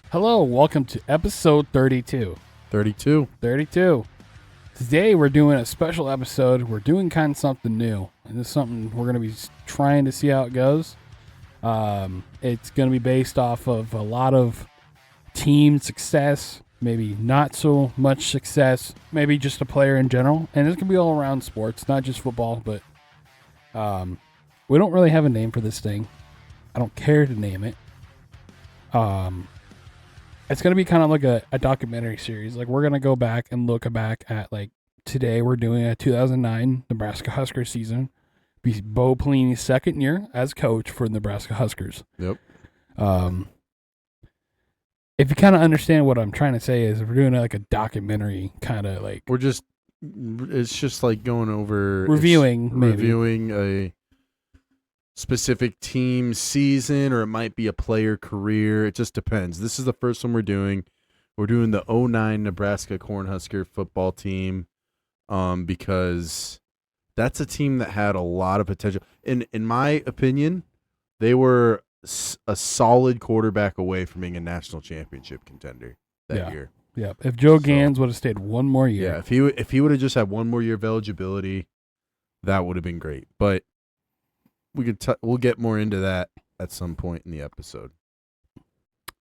Hello, welcome to episode 32. 32. 32. Today we're doing a special episode. We're doing kind of something new. And this is something we're going to be trying to see how it goes. It's going to be based off of a lot of team success, maybe not so much success, maybe just a player in general. And it's going to be all around sports, not just football, but we don't really have a name for this thing. I don't care to name it. It's going to be kind of like a documentary series. Like, we're going to go back and look back at, like, today we're doing a 2009 Nebraska Huskers season. Be Bo Pelini's second year as coach for the Nebraska Huskers. Yep. If you kind of understand what I'm trying to say is we're doing like a documentary kind of like... It's just like going over... Reviewing a specific team season, or it might be a player career. It just depends. This is the first one we're doing. We're doing the 2009 Nebraska Cornhusker football team because that's a team that had a lot of potential. In my opinion, they were a solid quarterback away from being a national championship contender that year. Yeah. If Joe Gans would have stayed one more year. Yeah, if he would have just had one more year of eligibility, that would have been great. But we'll get more into that at some point in the episode.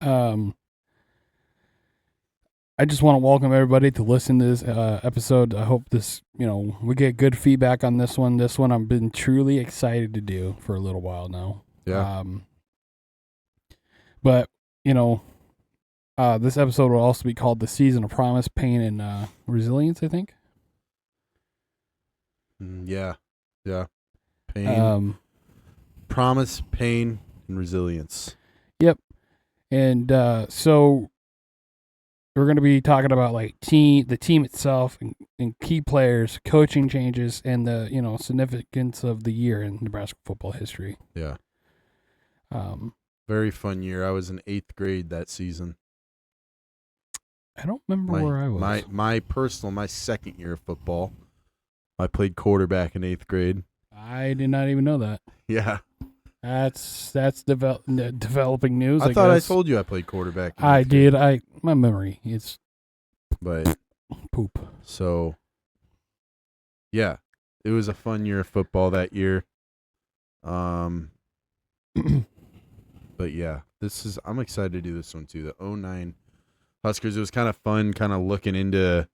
I just want to welcome everybody to listen to this episode. I hope we get good feedback on this one. This one I've been truly excited to do for a little while now. Yeah. But this episode will also be called The Season of Promise, Pain, and Resilience, I think. Yeah. Pain. Promise, pain, and resilience. Yep. And so we're going to be talking about like the team itself and key players, coaching changes, and the significance of the year in Nebraska football history. Yeah. Very fun year. I was in 8th grade that season. I don't remember where I was. My second year of football. I played quarterback in 8th grade. I did not even know that. Yeah. That's developing news. I thought I told you I played quarterback. I did. My memory is poop. So, yeah, it was a fun year of football that year. But yeah, I'm excited to do this one too. The 2009 Huskers. It was kind of fun, kind of looking into.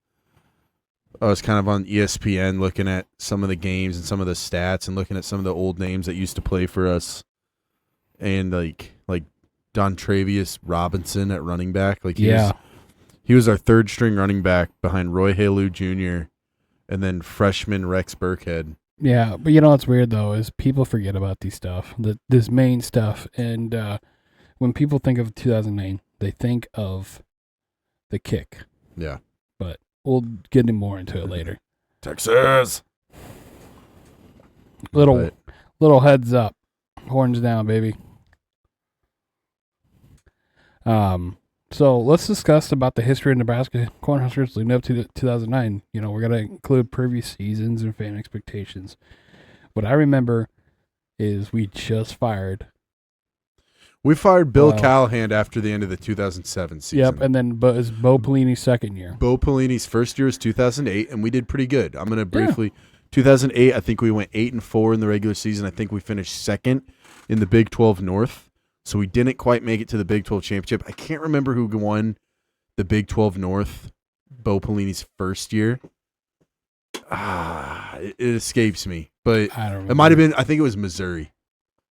I was kind of on ESPN looking at some of the games and some of the stats and looking at some of the old names that used to play for us. And like Dontravius Robinson at running back. He was our third string running back behind Roy Halou Jr. and then freshman Rex Burkhead. Yeah, but what's weird though is people forget about these stuff, this main stuff. And when people think of 2009, they think of the kick. Yeah. But we'll get more into it later. Texas. Little heads up. Horns down, baby. So let's discuss about the history of Nebraska Cornhuskers leading up to 2009. We're going to include previous seasons and fan expectations. What I remember is we fired Bill Callahan after the end of the 2007 season. Yep, and then it's Bo Pelini's second year. Bo Pelini's first year was 2008, and we did pretty good. I'm going to briefly... 2008, I think we went 8-4 in the regular season. I think we finished second in the Big 12 North. So we didn't quite make it to the Big 12 championship. I can't remember who won the Big 12 North Bo Pelini's first year. It escapes me. But I don't remember. It might have been, I think it was Missouri.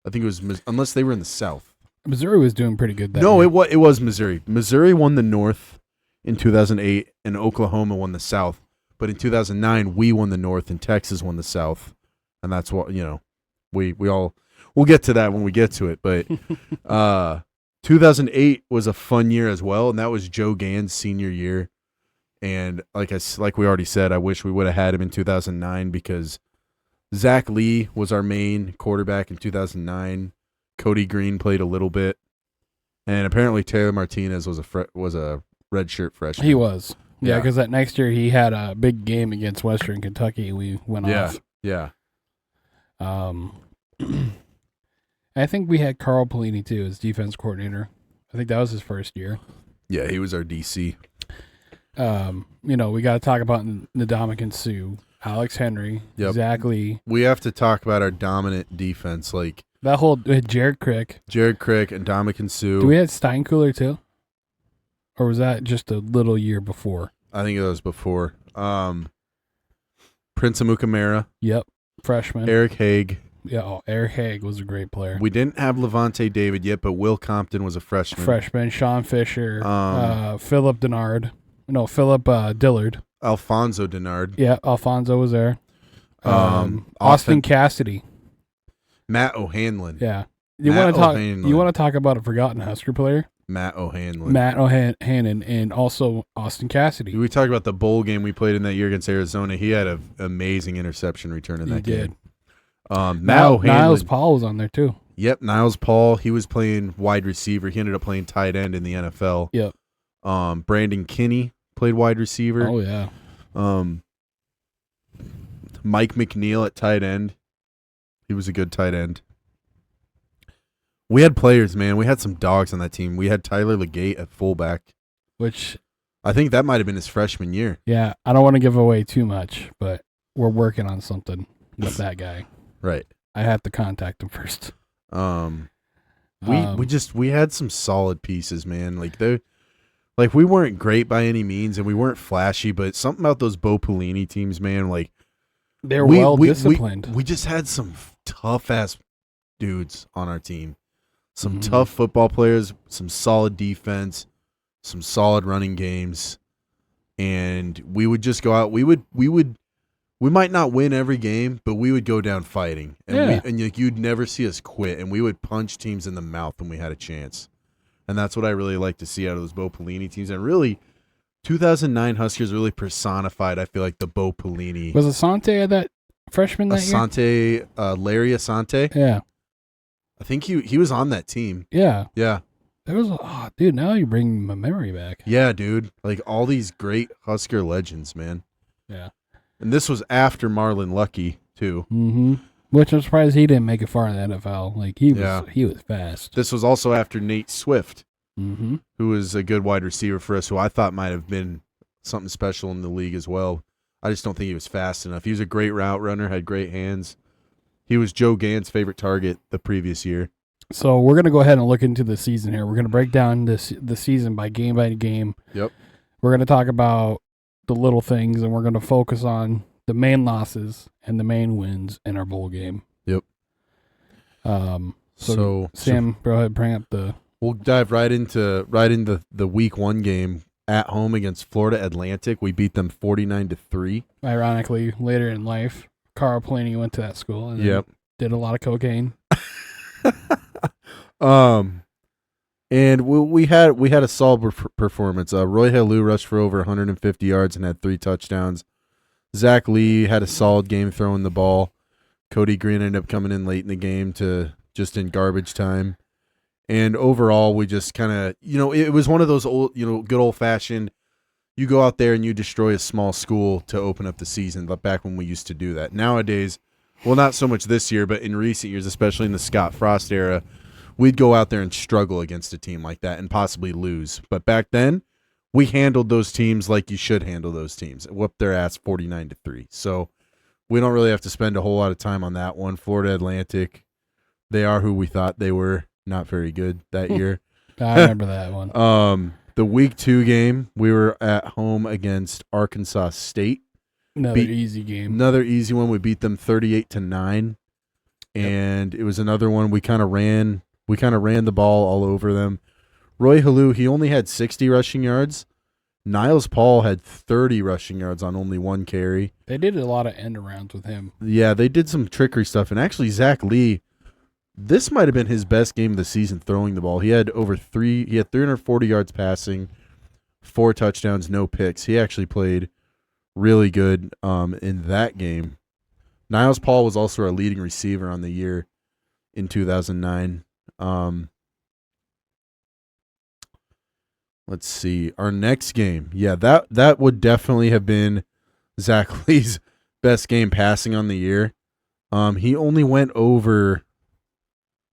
I think it was, unless they were in the South. Missouri was doing pretty good that year. It was Missouri. Missouri won the North in 2008, and Oklahoma won the South. But in 2009, we won the North, and Texas won the South. And that's what, we'll get to that when we get to it. But 2008 was a fun year as well, and that was Joe Gans' senior year. And like we already said, I wish we would have had him in 2009 because Zach Lee was our main quarterback in 2009. Cody Green played a little bit, and apparently Taylor Martinez was a redshirt freshman. He was. Yeah, because that next year he had a big game against Western Kentucky. We went off. Yeah. I think we had Carl Pelini too as defense coordinator. I think that was his first year. Yeah, he was our DC. We got to talk about Ndamukong Suh, Alex Henry, Zach Lee. We have to talk about our dominant defense, like that whole Jared Crick, and Ndamukong Suh. Do we have Steinkühler too, or was that just a little year before? I think it was before. Prince Amukamara. Yep, freshman. Eric Haig. Yeah, Eric Haig was a great player. We didn't have Levante David yet, but Will Compton was a freshman. Sean Fisher, Philip Dillard. Alfonso Denard. Yeah, Alfonso was there. Austin Cassidy. Matt O'Hanlon. Yeah. You want to talk about a forgotten Husker player? Matt O'Hanlon. Matt O'Hanlon and also Austin Cassidy. We talked about the bowl game we played in that year against Arizona. He had an amazing interception return in that game. Matt O'Hanlon. Niles Paul was on there too. Yep, Niles Paul. He was playing wide receiver. He ended up playing tight end in the NFL. Yep. Brandon Kinney played wide receiver. Oh yeah. Mike McNeil at tight end. He was a good tight end. We had players, man. We had some dogs on that team. We had Tyler Legate at fullback, which I think that might have been his freshman year. Yeah, I don't want to give away too much, but we're working on something with that guy. Right. I have to contact him first. We had some solid pieces, man. Like we weren't great by any means, and we weren't flashy, but something about those Bo Pelini teams, man, like they're well disciplined. We just had some tough ass dudes on our team. Some tough football players, some solid defense, some solid running games, and we would just go out. We might not win every game, but we would go down fighting, and you'd never see us quit, and we would punch teams in the mouth when we had a chance, and that's what I really like to see out of those Bo Pelini teams. And really, 2009 Huskers really personified, I feel like, the Bo Pelini. Was Asante that freshman that year? Larry Asante. Yeah, I think he was on that team. Yeah. Yeah. There was dude. Now you bring my memory back. Yeah, dude. Like all these great Husker legends, man. Yeah. And this was after Marlon Lucky, too. Mm-hmm. Which I'm surprised he didn't make it far in the NFL. Like he was fast. This was also after Nate Swift, who was a good wide receiver for us, who I thought might have been something special in the league as well. I just don't think he was fast enough. He was a great route runner, had great hands. He was Joe Gann's favorite target the previous year. So we're going to go ahead and look into the season here. We're going to break down the season by game. Yep. We're going to talk about the little things, and we're going to focus on the main losses and the main wins in our bowl game. Yep. So Sam, go ahead, bring up the. We'll dive right into the week 1 game at home against Florida Atlantic. We beat them 49-3. Ironically, later in life, Carl Pelini went to that school and did a lot of cocaine. And we had a solid performance. Roy Halou rushed for over 150 yards and had 3 touchdowns. Zach Lee had a solid game throwing the ball. Cody Green ended up coming in late in the game to just in garbage time. And overall, we just kind of, it was one of those old, good old fashioned, you go out there and you destroy a small school to open up the season, but back when we used to do that. Nowadays, well, not so much this year, but in recent years, especially in the Scott Frost era, we'd go out there and struggle against a team like that and possibly lose. But back then, we handled those teams like you should handle those teams. Whooped their ass 49-3. So we don't really have to spend a whole lot of time on that one. Florida Atlantic, they are who we thought they were. Not very good that year. I remember that one. The week 2 game, we were at home against Arkansas State. Another easy game. Another easy one. We beat them 38-9. And it was another one we kind of ran the ball all over them. Roy Halou, he only had 60 rushing yards. Niles Paul had 30 rushing yards on only 1 carry. They did a lot of end arounds with him. Yeah, they did some trickery stuff. And actually, Zach Lee, this might have been his best game of the season throwing the ball. He had 340 yards passing, 4 touchdowns, no picks. He actually played really good in that game. Niles Paul was also our leading receiver on the year in 2009. Let's see. Our next game. Yeah, that would definitely have been Zach Lee's best game passing on the year. He only went over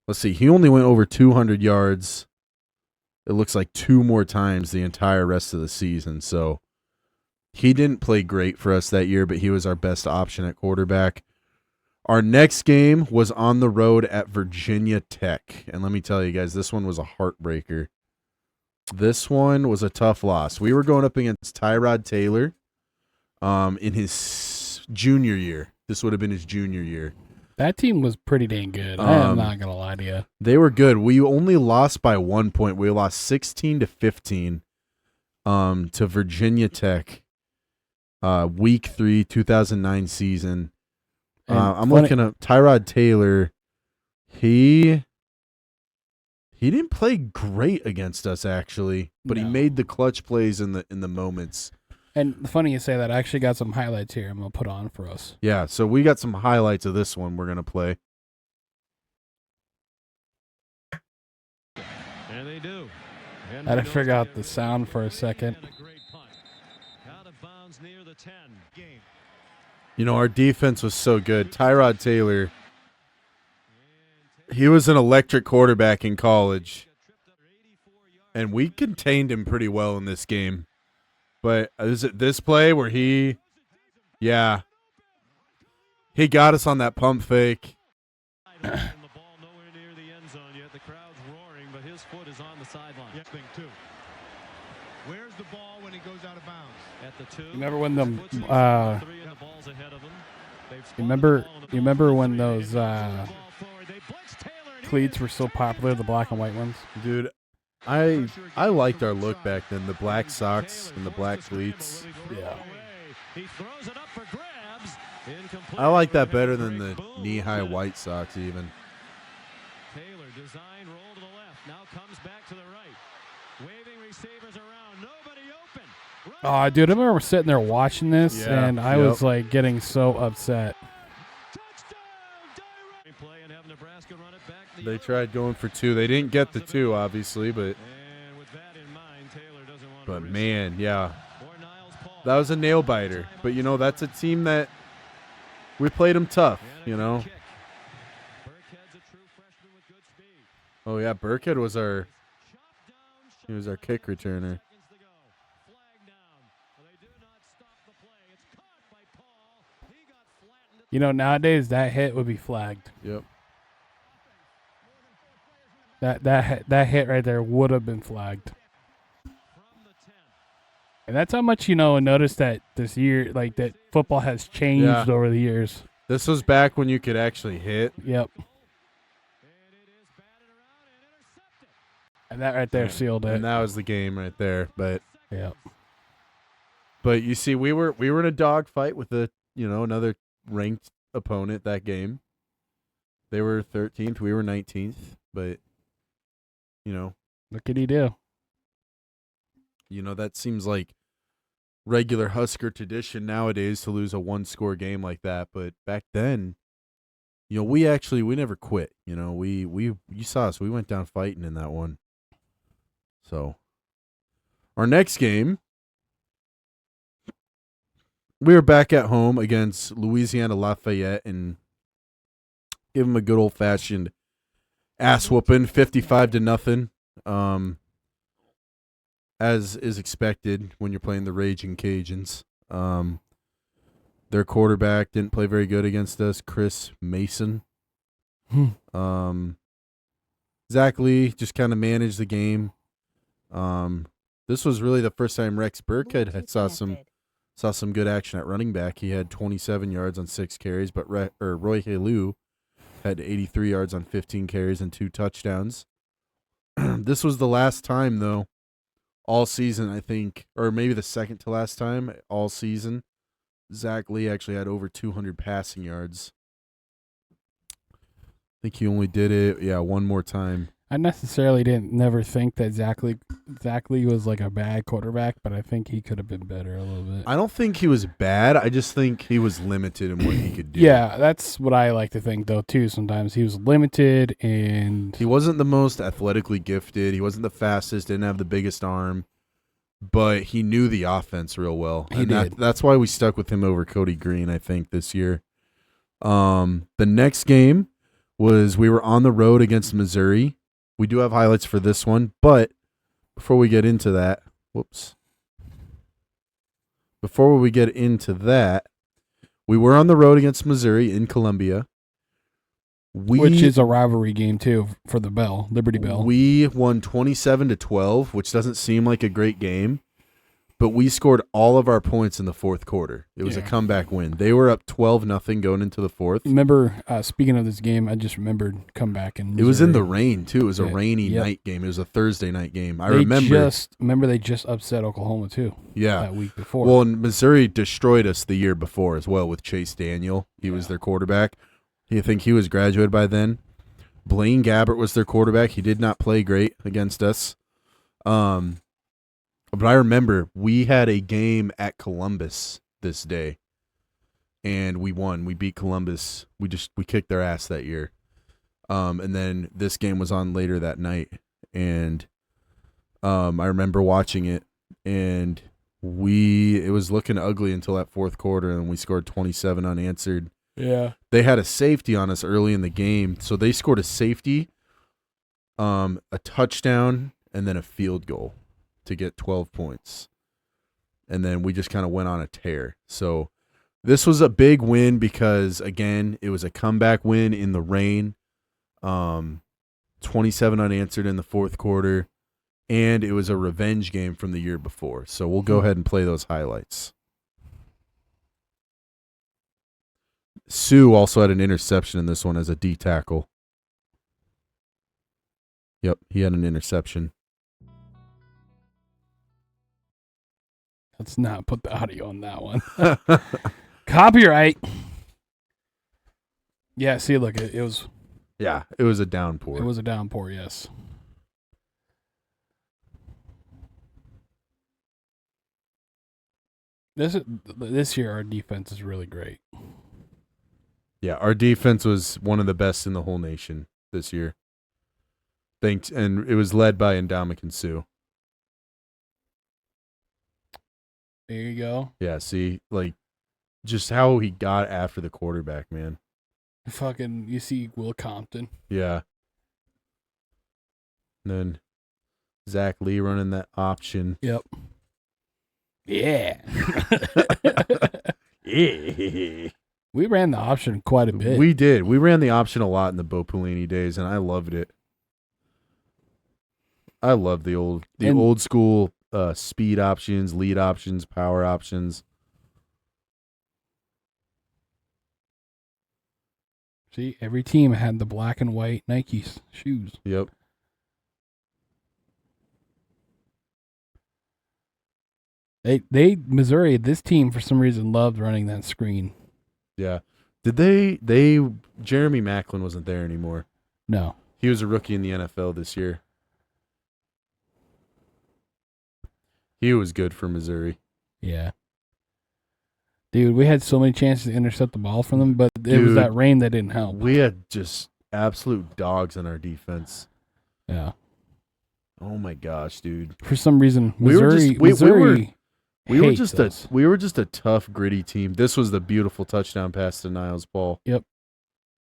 200 yards it looks like 2 more times the entire rest of the season. So he didn't play great for us that year, but he was our best option at quarterback. Our next game was on the road at Virginia Tech. And let me tell you guys, this one was a heartbreaker. This one was a tough loss. We were going up against Tyrod Taylor in his junior year. This would have been his junior year. That team was pretty dang good. I'm not going to lie to you. They were good. We only lost by 1 point. We lost 16-15 to Virginia Tech, week 3, 2009 season. I'm looking at Tyrod Taylor. He didn't play great against us, actually, but he made the clutch plays in the moments. And the funny you say that, I actually got some highlights here I'm going to put on for us. Yeah, so we got some highlights of this one we're going to play. And they do. I had to figure out the sound for a second. You know, our defense was so good. Tyrod Taylor, he was an electric quarterback in college, and we contained him pretty well in this game. But is it this play where he got us on that pump fake? The ball nowhere near the end zone yet. The crowd's roaring, but his foot is on the sideline. Thing too. Where's the ball when he goes out of bounds? At the 2. Remember when the 3 and the ball's ahead of him. remember when those cleats were so popular, the black and white ones? Dude, I liked our look back then, the black socks and the black cleats. Yeah. He throws it up for grabs. Incomplete. I like that better than the knee-high white socks even. Taylor design roll to the left. Now comes back to the right. Waving receivers around. Nobody open. Oh, dude, I remember sitting there watching this, Yeah, and I was like getting so upset. Play and have Nebraska run it back They tried going for 2. They didn't get the 2, obviously, but and with that in mind, Taylor doesn't want but to man, yeah. That was a nail biter. But, you know, that's a team that we played them tough, you know. Oh, yeah, Burkhead was our kick returner. You know, nowadays that hit would be flagged. Yep. That hit right there would have been flagged. And that's how much, you know, notice that this year, like, that football has changed over the years. This was back when you could actually hit. Yep. And that right there sealed it. And that was the game right there. But yep. But you see, we were in a dogfight with another ranked opponent that game. They were 13th, we were 19th, but what could he do? That seems like regular Husker tradition nowadays to lose a 1-score game like that. But back then, we never quit. You saw us. We went down fighting in that one. So our next game, we were back at home against Louisiana Lafayette and give them a good old-fashioned ass whooping, 55-0. As is expected when you're playing the Raging Cajuns. Their quarterback didn't play very good against us, Chris Mason. Zach Lee just kind of managed the game. This was really the first time Rex Burkhead had saw some good action at running back. He had 27 yards on 6 carries, but Roy Halou had 83 yards on 15 carries and 2 touchdowns. This was the last time, though, all season, I think, or maybe the second to last time all season, Zach Lee actually had over 200 passing yards. I think he only did it, one more time. I necessarily never think that Zach Lee was like a bad quarterback, but I think he could have been better a little bit. I don't think he was bad. I just think he was limited in what he could do. Yeah, that's what I like to think, though, too. Sometimes he was limited, and he wasn't the most athletically gifted. He wasn't the fastest, didn't have the biggest arm, but he knew the offense real well. He did. That's why we stuck with him over Cody Green, I think, this year. The next game was we were on the road against Missouri. We do have highlights for this one, but before we get into that, we were on the road against Missouri in Columbia. Which is a rivalry game, too, for the Liberty Bell. We won 27-12, which doesn't seem like a great game, but we scored all of our points in the fourth quarter. It was a comeback win. They were up 12-0 going into the fourth. Remember, speaking of this game, I just remembered comeback in Missouri. It was in the rain, too. It was a rainy night game. It was a Thursday night game. They just upset Oklahoma, too. Yeah. That week before. Well, and Missouri destroyed us the year before as well with Chase Daniel. He was their quarterback. You think he was graduated by then? Blaine Gabbert was their quarterback. He did not play great against us. But I remember we had a game at Columbus this day, and we won. We beat Columbus. We kicked their ass that year. And then this game was on later that night, and I remember watching it, and it was looking ugly until that fourth quarter, and we scored 27 unanswered. Yeah. They had a safety on us early in the game, so they scored a safety, a touchdown, and then a field goal to get 12 points. And then we just kind of went on a tear. So this was a big win because, again, it was a comeback win in the rain, 27 unanswered in the fourth quarter, and it was a revenge game from the year before. So we'll go ahead and play those highlights. Sue also had an interception in this one as a D tackle. Yep, he had an interception. Let's not put the audio on that one. Copyright. Yeah, see, look, it was... Yeah, it was a downpour. It was a downpour, yes. This year, our defense is really great. Yeah, our defense was one of the best in the whole nation this year. And it was led by Ndamukong Sue. There you go. Yeah, see, just how he got after the quarterback, man. You see Will Compton. Yeah. And then Zach Lee running that option. Yep. Yeah. Yeah. We ran the option quite a bit. We did. We ran the option a lot in the Bo Pelini days, and I loved it. I love the old school speed options, lead options, power options. See, every team had the black and white Nike shoes. Yep. Missouri, this team for some reason loved running that screen. Yeah. Did Jeremy Maclin wasn't there anymore. No. He was a rookie in the NFL this year. He was good for Missouri. Yeah. Dude, we had so many chances to intercept the ball from them, but it was that rain that didn't help. We had just absolute dogs on our defense. Yeah. Oh my gosh, dude. For some reason, We were just us. a tough, gritty team. This was the beautiful touchdown pass to Niles Ball. Yep.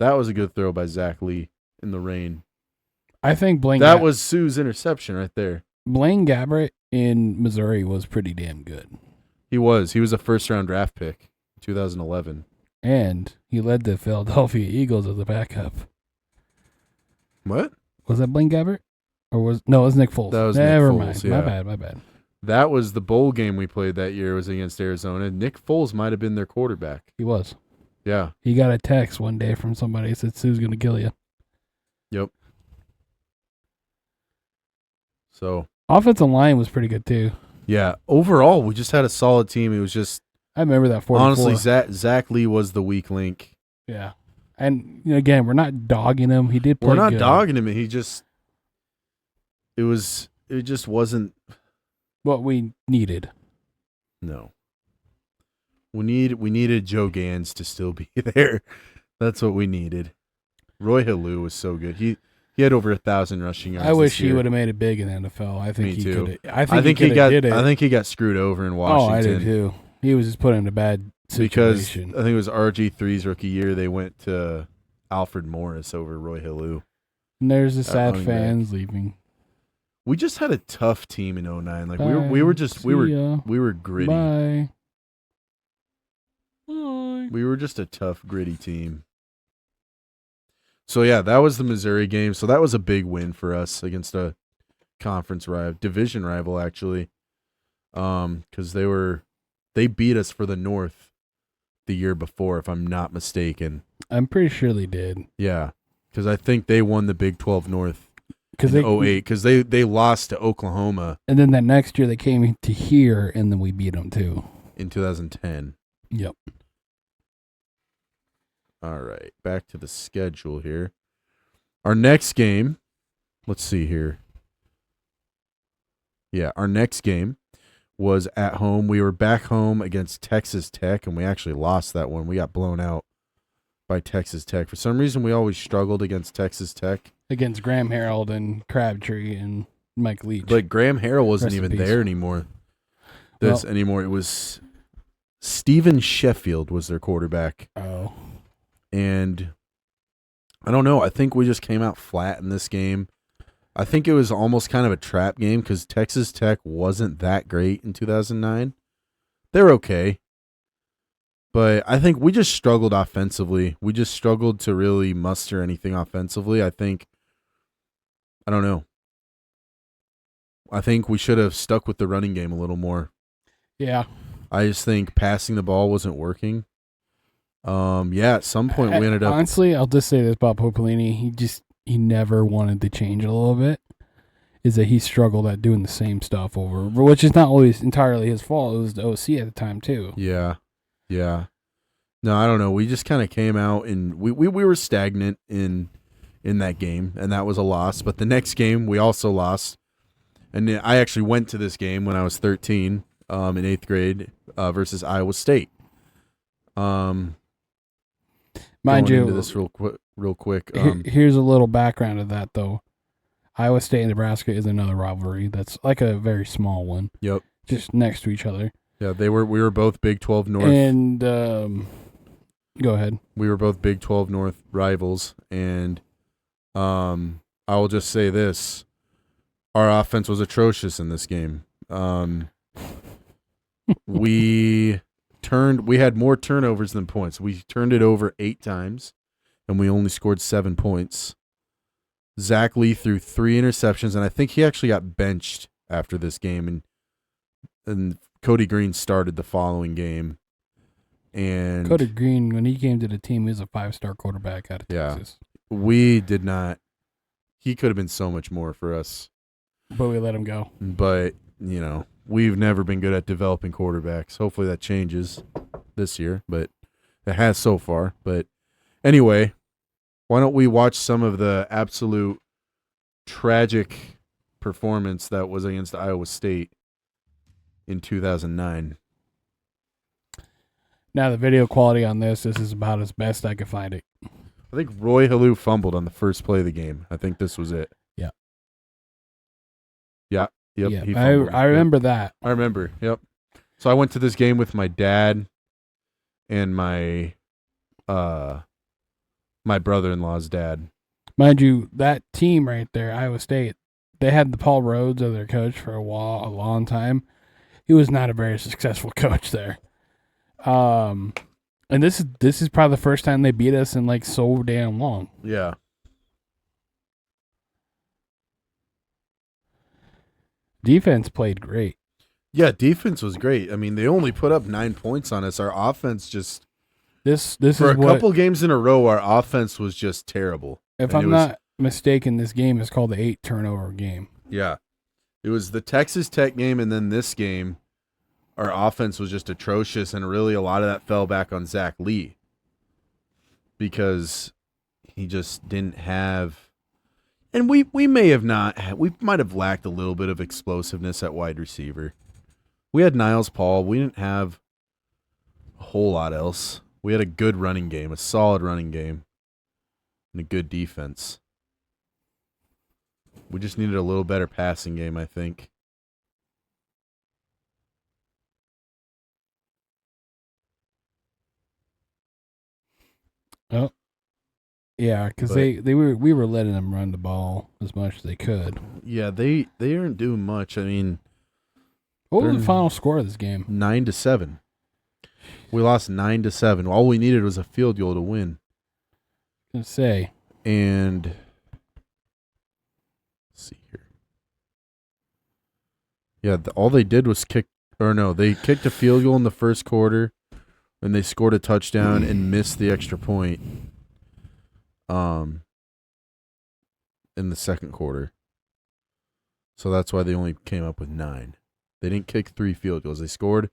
That was a good throw by Zach Lee in the rain. I think That was Sue's interception right there. Blaine Gabbert in Missouri was pretty damn good. He was a first-round draft pick in 2011. And he led the Philadelphia Eagles as a backup. What? Was that Blaine Gabbert? It was Nick Foles. That was Never Nick mind. Foles, yeah. My bad. That was the bowl game we played that year. It was against Arizona. Nick Foles might have been their quarterback. He was. Yeah. He got a text one day from somebody that said Sue's going to kill you. Yep. So. Offensive line was pretty good, too. Yeah. Overall, we just had a solid team. It was just. I remember that 44. Honestly, Zach Lee was the weak link. Yeah. And, again, we're not dogging him. He did play We're not good. dogging him. He just. It just wasn't. What we needed. No. We needed Joe Gans to still be there. That's what we needed. Roy Halou was so good. He had over 1,000 rushing yards. I wish he would have made it big in the NFL. I think Me too. Could. I think he did it. I think he got screwed over in Washington. Oh, I did too. He was just put in a bad situation. Because I think it was RG3's rookie year. They went to Alfred Morris over Roy Halou. And there's the sad running fans leaving. We just had a tough team in 09. Like Bye. we were gritty. Bye. Bye. We were just a tough, gritty team. So yeah, that was the Missouri game. So that was a big win for us against a conference rival, division rival actually. Because they beat us for the North the year before, if I'm not mistaken. I'm pretty sure they did. Yeah, because I think they won the Big 12 North in 08, because they lost to Oklahoma. And then that next year they came to here, and then we beat them too. In 2010. Yep. All right, back to the schedule here. Our next game, let's see here. Yeah, our next game was at home. We were back home against Texas Tech, and we actually lost that one. We got blown out by Texas Tech. For some reason, we always struggled against Texas Tech. Against Graham Harreld and Crabtree and Mike Leach. But Graham Harrell wasn't even Recipes. there anymore. Anymore. It was Steven Sheffield was their quarterback. Oh. And I don't know. I think we just came out flat in this game. I think it was almost kind of a trap game because Texas Tech wasn't that great in 2009. They're okay. But I think we just struggled offensively. We just struggled to really muster anything offensively. I don't know. I think we should have stuck with the running game a little more. Yeah. I just think passing the ball wasn't working. At some point we ended up. Honestly, I'll just say this about Pelini. He never wanted to change a little bit. Is that he struggled at doing the same stuff over, which is not always entirely his fault. It was the OC at the time too. Yeah. No, I don't know. We just kind of came out and we were stagnant in that game, and that was a loss. But the next game we also lost, and I actually went to this game when I was 13 in 8th grade versus Iowa State. Mind Into you, this real quick. Here's a little background of that though. Iowa State and Nebraska is another rivalry that's like a very small one. Yep. Just next to each other. Yeah, we were both Big 12 North. And go ahead. We were both Big 12 North rivals, and I will just say this. Our offense was atrocious in this game. We had more turnovers than points. We turned it over 8 times, and we only scored 7 points. Zach Lee threw 3 interceptions, and I think he actually got benched after this game, and Cody Green started the following game. And Cody Green, when he came to the team, he was a 5-star quarterback out of Texas. We did not. He could have been so much more for us. But we let him go. But, we've never been good at developing quarterbacks. Hopefully that changes this year, but it has so far. But anyway, why don't we watch some of the absolute tragic performance that was against Iowa State in 2009. Now the video quality on this is about as best I could find it. I think Roy Halou fumbled on the first play of the game. I think this was it. Yeah. Yeah. Yep. Yeah, He fumbled. I remember that. I remember. Yep. So I went to this game with my dad and my brother-in-law's dad. Mind you, that team right there, Iowa State, they had the Paul Rhodes as their coach for a long time. He was not a very successful coach there. And this is probably the first time they beat us in like so damn long. Yeah. Defense played great. Yeah, defense was great. I mean, they only put up 9 points on us. Our offense just This for is a what, couple games in a row, our offense was just terrible. if And I'm not mistaken, this game is called the 8 turnover game. Yeah. It was the Texas Tech game, and then this game, our offense was just atrocious, and really a lot of that fell back on Zach Lee because he just didn't have – and we may have not – we might have lacked a little bit of explosiveness at wide receiver. We had Niles Paul. We didn't have a whole lot else. We had a good running game, a solid running game, and a good defense. We just needed a little better passing game, I think. Oh, Yeah, because we were letting them run the ball as much as they could. Yeah, they aren't doing much. I mean, what was the final score of this game? 9-7. We lost 9-7. All we needed was a field goal to win. I was gonna say. And let's see here. Yeah, all they did was they kicked a field goal in the first quarter, and they scored a touchdown and missed the extra point. In the second quarter. So that's why they only came up with 9. They didn't kick 3 field goals. They scored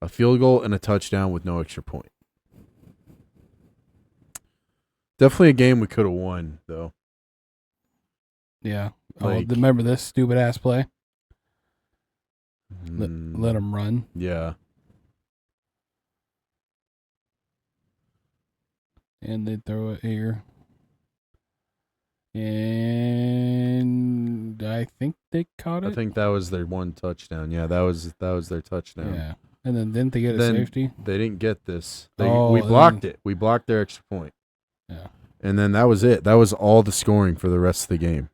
a field goal and a touchdown with no extra point. Definitely a game we could have won, though. Yeah. Like, remember this stupid ass play? Let them run. Yeah. And they throw it here. And I think they caught it. I think that was their one touchdown. Yeah, that was their touchdown. Yeah. And then didn't they get a safety? They didn't get this. We Oh, blocked it. We blocked their extra point. Yeah. And then that was it. That was all the scoring for the rest of the game.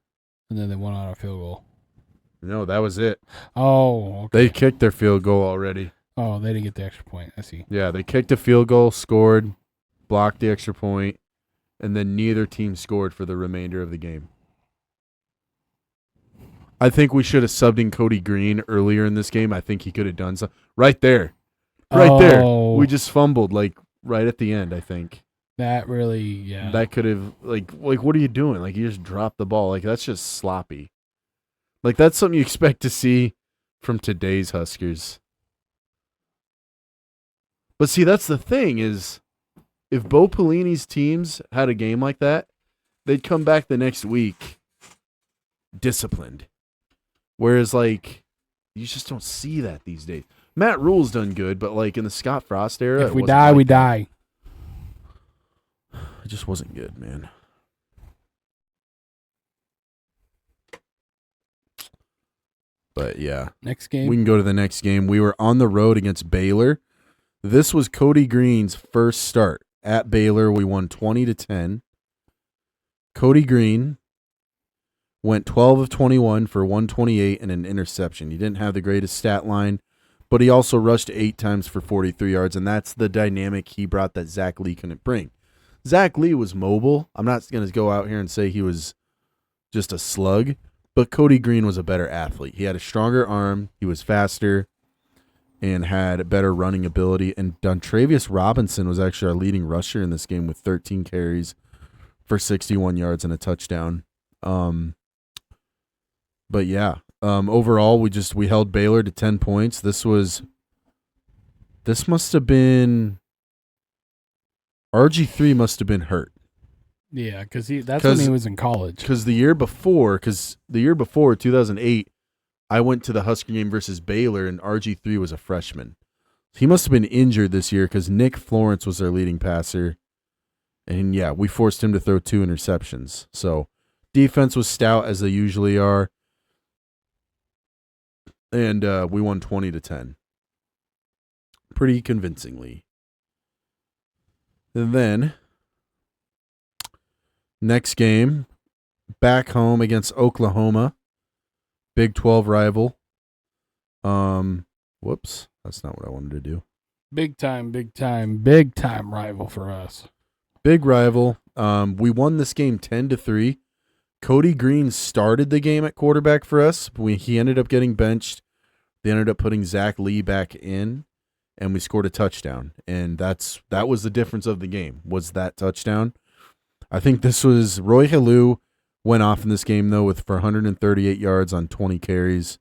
And then they won on a field goal. No, that was it. Oh, okay. They kicked their field goal already. Oh, they didn't get the extra point. I see. Yeah, they kicked a field goal, scored, blocked the extra point, and then neither team scored for the remainder of the game. I think we should have subbed in Cody Green earlier in this game. I think he could have done something. Right there. Right there. We just fumbled, right at the end, I think. That really, yeah. That could have, what are you doing? You just dropped the ball. That's just sloppy. That's something you expect to see from today's Huskers. But see, that's the thing is, if Bo Pelini's teams had a game like that, they'd come back the next week disciplined. Whereas, you just don't see that these days. Matt Rule's done good, but, in the Scott Frost era, if we die, we die. It just wasn't good, man. But, yeah. Next game? We can go to the next game. We were on the road against Baylor. This was Cody Green's first start. At Baylor, we won 20-10. Cody Green went 12 of 21 for 128 and an interception. He didn't have the greatest stat line, but he also rushed 8 times for 43 yards, and that's the dynamic he brought that Zach Lee couldn't bring. Zach Lee was mobile. I'm not going to go out here and say he was just a slug, but Cody Green was a better athlete. He had a stronger arm. He was faster and had better running ability. And Dontravius Robinson was actually our leading rusher in this game with 13 carries for 61 yards and a touchdown. But yeah, overall we held Baylor to 10 points. This must have been RG3 must have been hurt. Yeah, because that's when he was in college. Because the year before, 2008, I went to the Husker game versus Baylor, and RG3 was a freshman. He must have been injured this year because Nick Florence was their leading passer. And, yeah, we forced him to throw 2 interceptions. So, defense was stout, as they usually are. And we won 20-10. Pretty convincingly. And then, next game, back home against Oklahoma. Big 12 rival. Whoops. That's not what I wanted to do. Big time rival for us. Big rival. We won this game 10-3. Cody Green started the game at quarterback for us. He ended up getting benched. They ended up putting Zach Lee back in, and we scored a touchdown. And that was the difference of the game, was that touchdown. I think this was Roy Halou went off in this game, though, for 138 yards on 20 carries.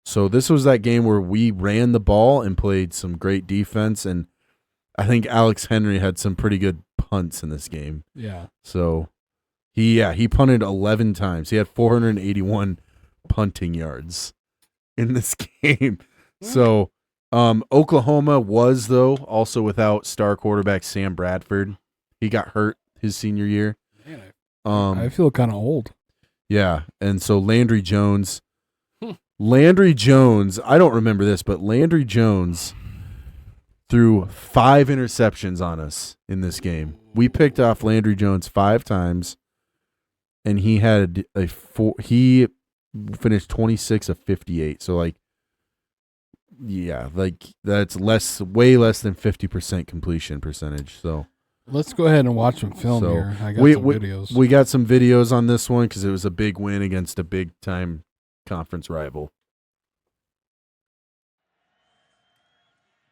So this was that game where we ran the ball and played some great defense, and I think Alex Henry had some pretty good punts in this game. Yeah. So, he punted 11 times. He had 481 punting yards in this game. So, Oklahoma was, though, also without star quarterback Sam Bradford. He got hurt his senior year. Man, I feel kind of old. Yeah, and so Landry Jones, I don't remember this, but Landry Jones threw 5 interceptions on us in this game. We picked off Landry Jones 5 times, and he had he finished 26 of 58. So like, yeah, like that's way less than 50% completion percentage. So let's go ahead and watch some film here. I got some videos. We got some videos on this one because it was a big win against a big time conference rival.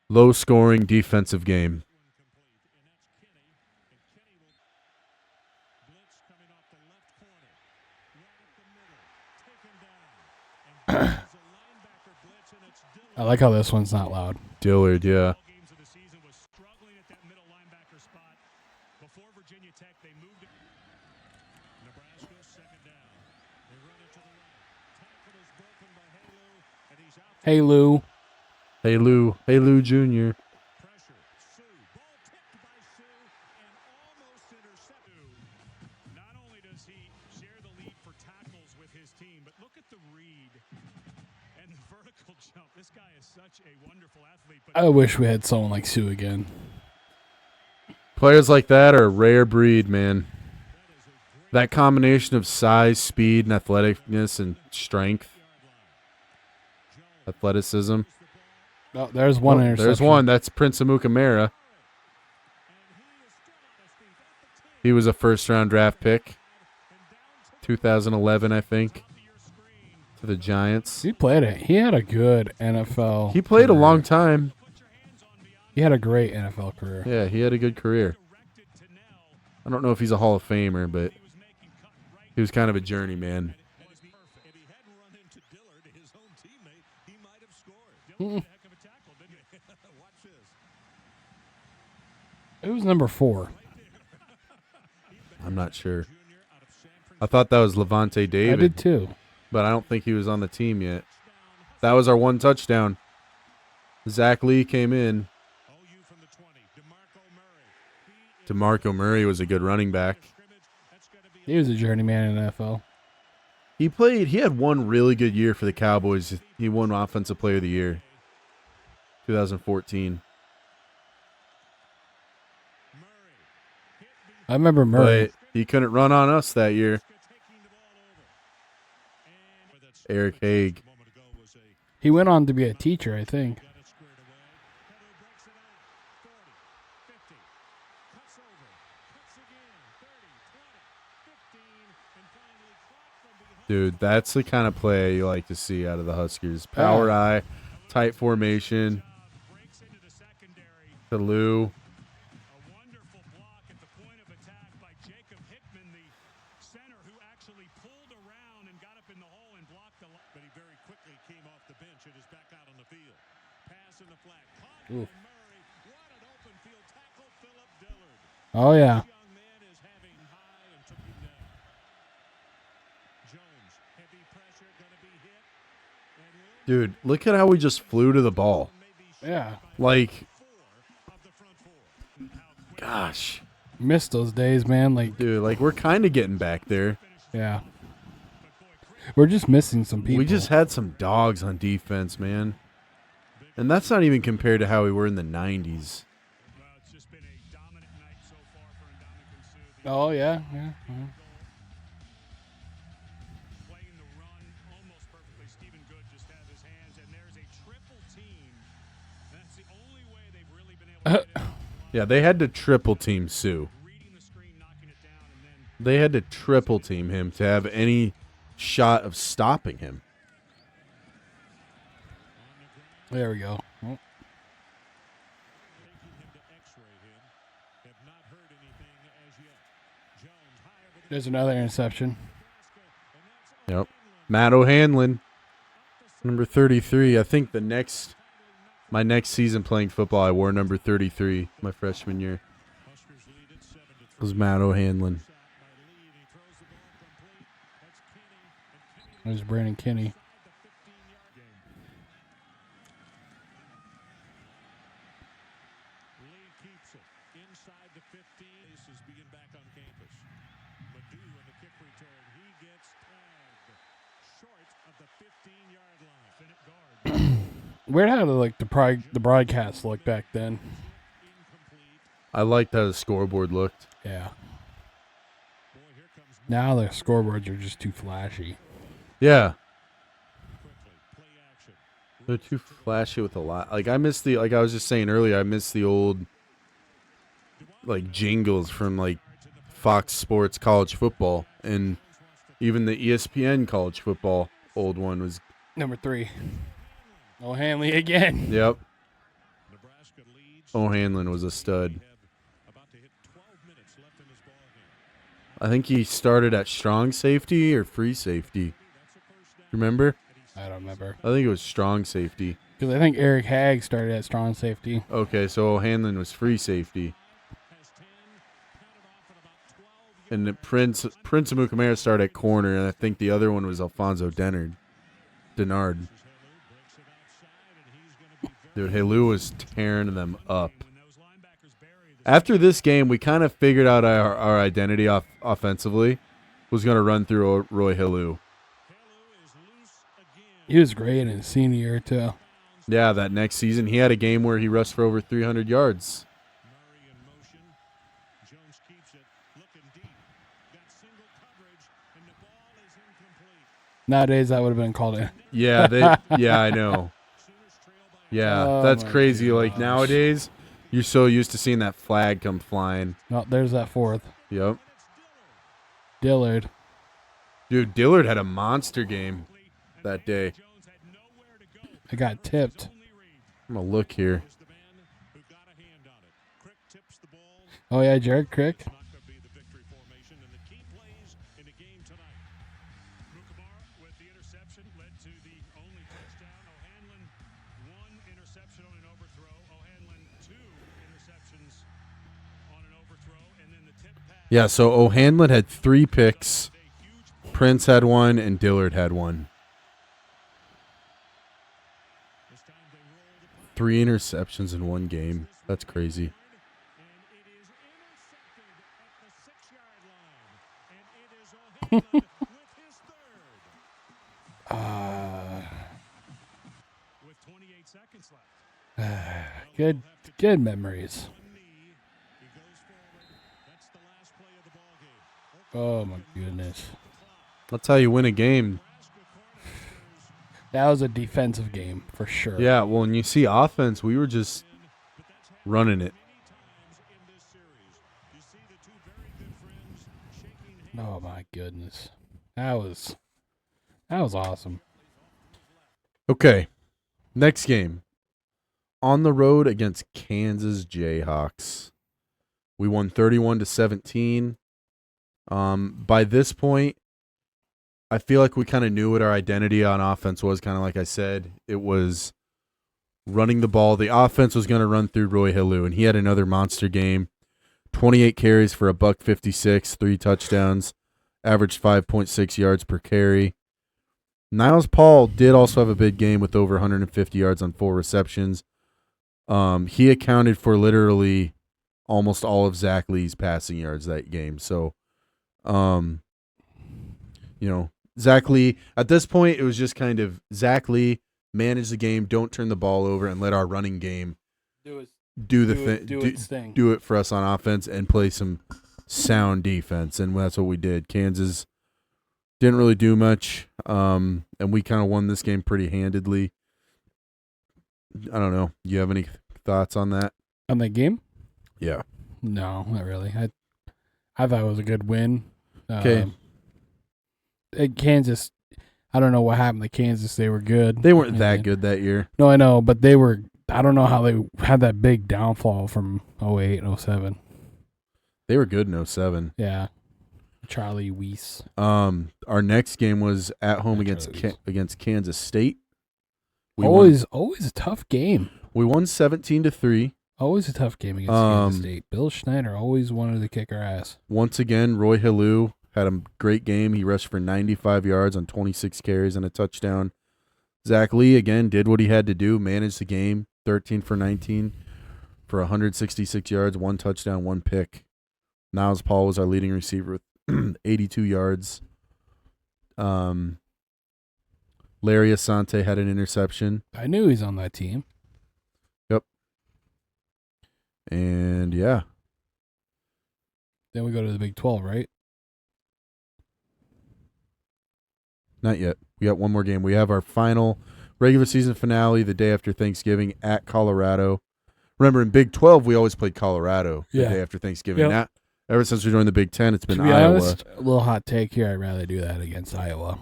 Low scoring defensive game. I like how this one's not loud. Dillard, yeah. Hey, Lou. Hey, Lou. Hey, Lou Jr. Not only does he share the lead for tackles with his team, but look at the read and the vertical jump. This guy is such a wonderful athlete. I wish we had someone like Sue again. Players like that are a rare breed, man. That combination of size, speed, and athleticness and strength. Athleticism. Oh, there's one interception. There's one. That's Prince Amukamara. He was a first-round draft pick. 2011, I think. To the Giants. He played it. He had a good NFL He played career. a long time. He had a great NFL career. Yeah, he had a good career. I don't know if he's a Hall of Famer, but he was kind of a journeyman. Who's number 4? I'm not sure. I thought that was Levante David. I did too. But I don't think he was on the team yet. That was our one touchdown. Zach Lee came in. DeMarco Murray was a good running back. He was a journeyman in the NFL. He had one really good year for the Cowboys. He won Offensive Player of the Year. 2014. I remember Murray. But he couldn't run on us that year. Eric Haig. He went on to be a teacher, I think. Dude, that's the kind of play you like to see out of the Huskers. Power eye, tight formation. To Lou. Ooh. Oh, yeah. Dude, look at how we just flew to the ball. Yeah. Like, gosh. Missed those days, man. Like, dude, like we're kind of getting back there. Yeah. We're just missing some people. We just had some dogs on defense, man. And that's not even compared to how we were in the 90s. Oh, yeah. Yeah. Yeah, they had to triple team Sue. They had to triple team him to have any shot of stopping him. There we go. Oh. There's another interception. Yep. Matt O'Hanlon, number 33. I think my next season playing football, I wore number 33 my freshman year. It was Matt O'Hanlon. There's Brandon Kinney. Weird how the broadcast looked back then. I liked how the scoreboard looked. Yeah. Now the scoreboards are just too flashy. Yeah. They're too flashy with a lot. Like I miss like I was just saying earlier, I miss the old like jingles from like Fox Sports college football and even the ESPN college football old one was. Number 3. O'Hanley again. Yep. O'Hanlon was a stud. I think he started at strong safety or free safety. Remember? I don't remember. I think it was strong safety. Because I think Eric Hagg started at strong safety. Okay, so O'Hanlon was free safety. And the Prince Amukamara started at corner, and I think the other one was Alfonso Denard. Dude, Helu was tearing them up. After this game, we kind of figured out our identity offensively was going to run through Roy Helu. He was great in his senior year, too. Yeah, that next season, he had a game where he rushed for over 300 yards. Nowadays, that would have been called in. Yeah, yeah, I know. Yeah, Oh that's my crazy. gosh. Like nowadays, you're so used to seeing that flag come flying. No, there's that 4th. Yep. Dillard. Dude, Dillard had a monster game that day. I got tipped. I'm going to look here. Oh, yeah, Jared Crick. Yeah, so O'Hanlon had 3 picks. Prince had 1, and Dillard had 1. 3 interceptions in one game. That's crazy. Good memories. Oh, my goodness. That's how you win a game. That was a defensive game for sure. Yeah, well, when you see offense, we were just running it. Oh, my goodness. That was awesome. Okay, next game. On the road against Kansas Jayhawks. We won 31-17. By this point, I feel like we kind of knew what our identity on offense was. Kind of like I said, it was running the ball. The offense was going to run through Roy Helu, and he had another monster game. 28 carries for $156, 3 touchdowns, averaged 5.6 yards per carry. Niles Paul did also have a big game with over 150 yards on 4 receptions. He accounted for literally almost all of Zach Lee's passing yards that game. So, Zach Lee, at this point, it was just kind of Zach Lee, manage the game, don't turn the ball over, and let our running game do it for us on offense and play some sound defense. And that's what we did. Kansas didn't really do much, and we kind of won this game pretty handedly. I don't know. You have any thoughts on that? On that game? Yeah. No, not really. I thought it was a good win. Okay. Kansas, I don't know what happened to Kansas. They were good. They weren't that good that year. No, I know, but they were. I don't know how they had that big downfall from 08, 07. They were good in 07. Yeah. Charlie Weiss. Our next game was at home against Kansas State. Always a tough game. We won 17-3. Always a tough game against Kansas State. Bill Schneider always wanted to kick our ass. Once again, Roy Helu had a great game. He rushed for 95 yards on 26 carries and a touchdown. Zach Lee, again, did what he had to do, managed the game, 13 for 19 for 166 yards, 1 touchdown, 1 pick. Niles Paul was our leading receiver with 82 yards. Larry Asante had an interception. I knew he's on that team. Yep. And, yeah, Then we go to the Big 12, right? Not yet. We got one more game. We have our final regular season finale the day after Thanksgiving at Colorado. Remember, in Big 12, we always played Colorado the day after Thanksgiving. Yep. Now, ever since we joined the Big 10, it's been To be Iowa. honest, a little hot take here. I'd rather do that against Iowa.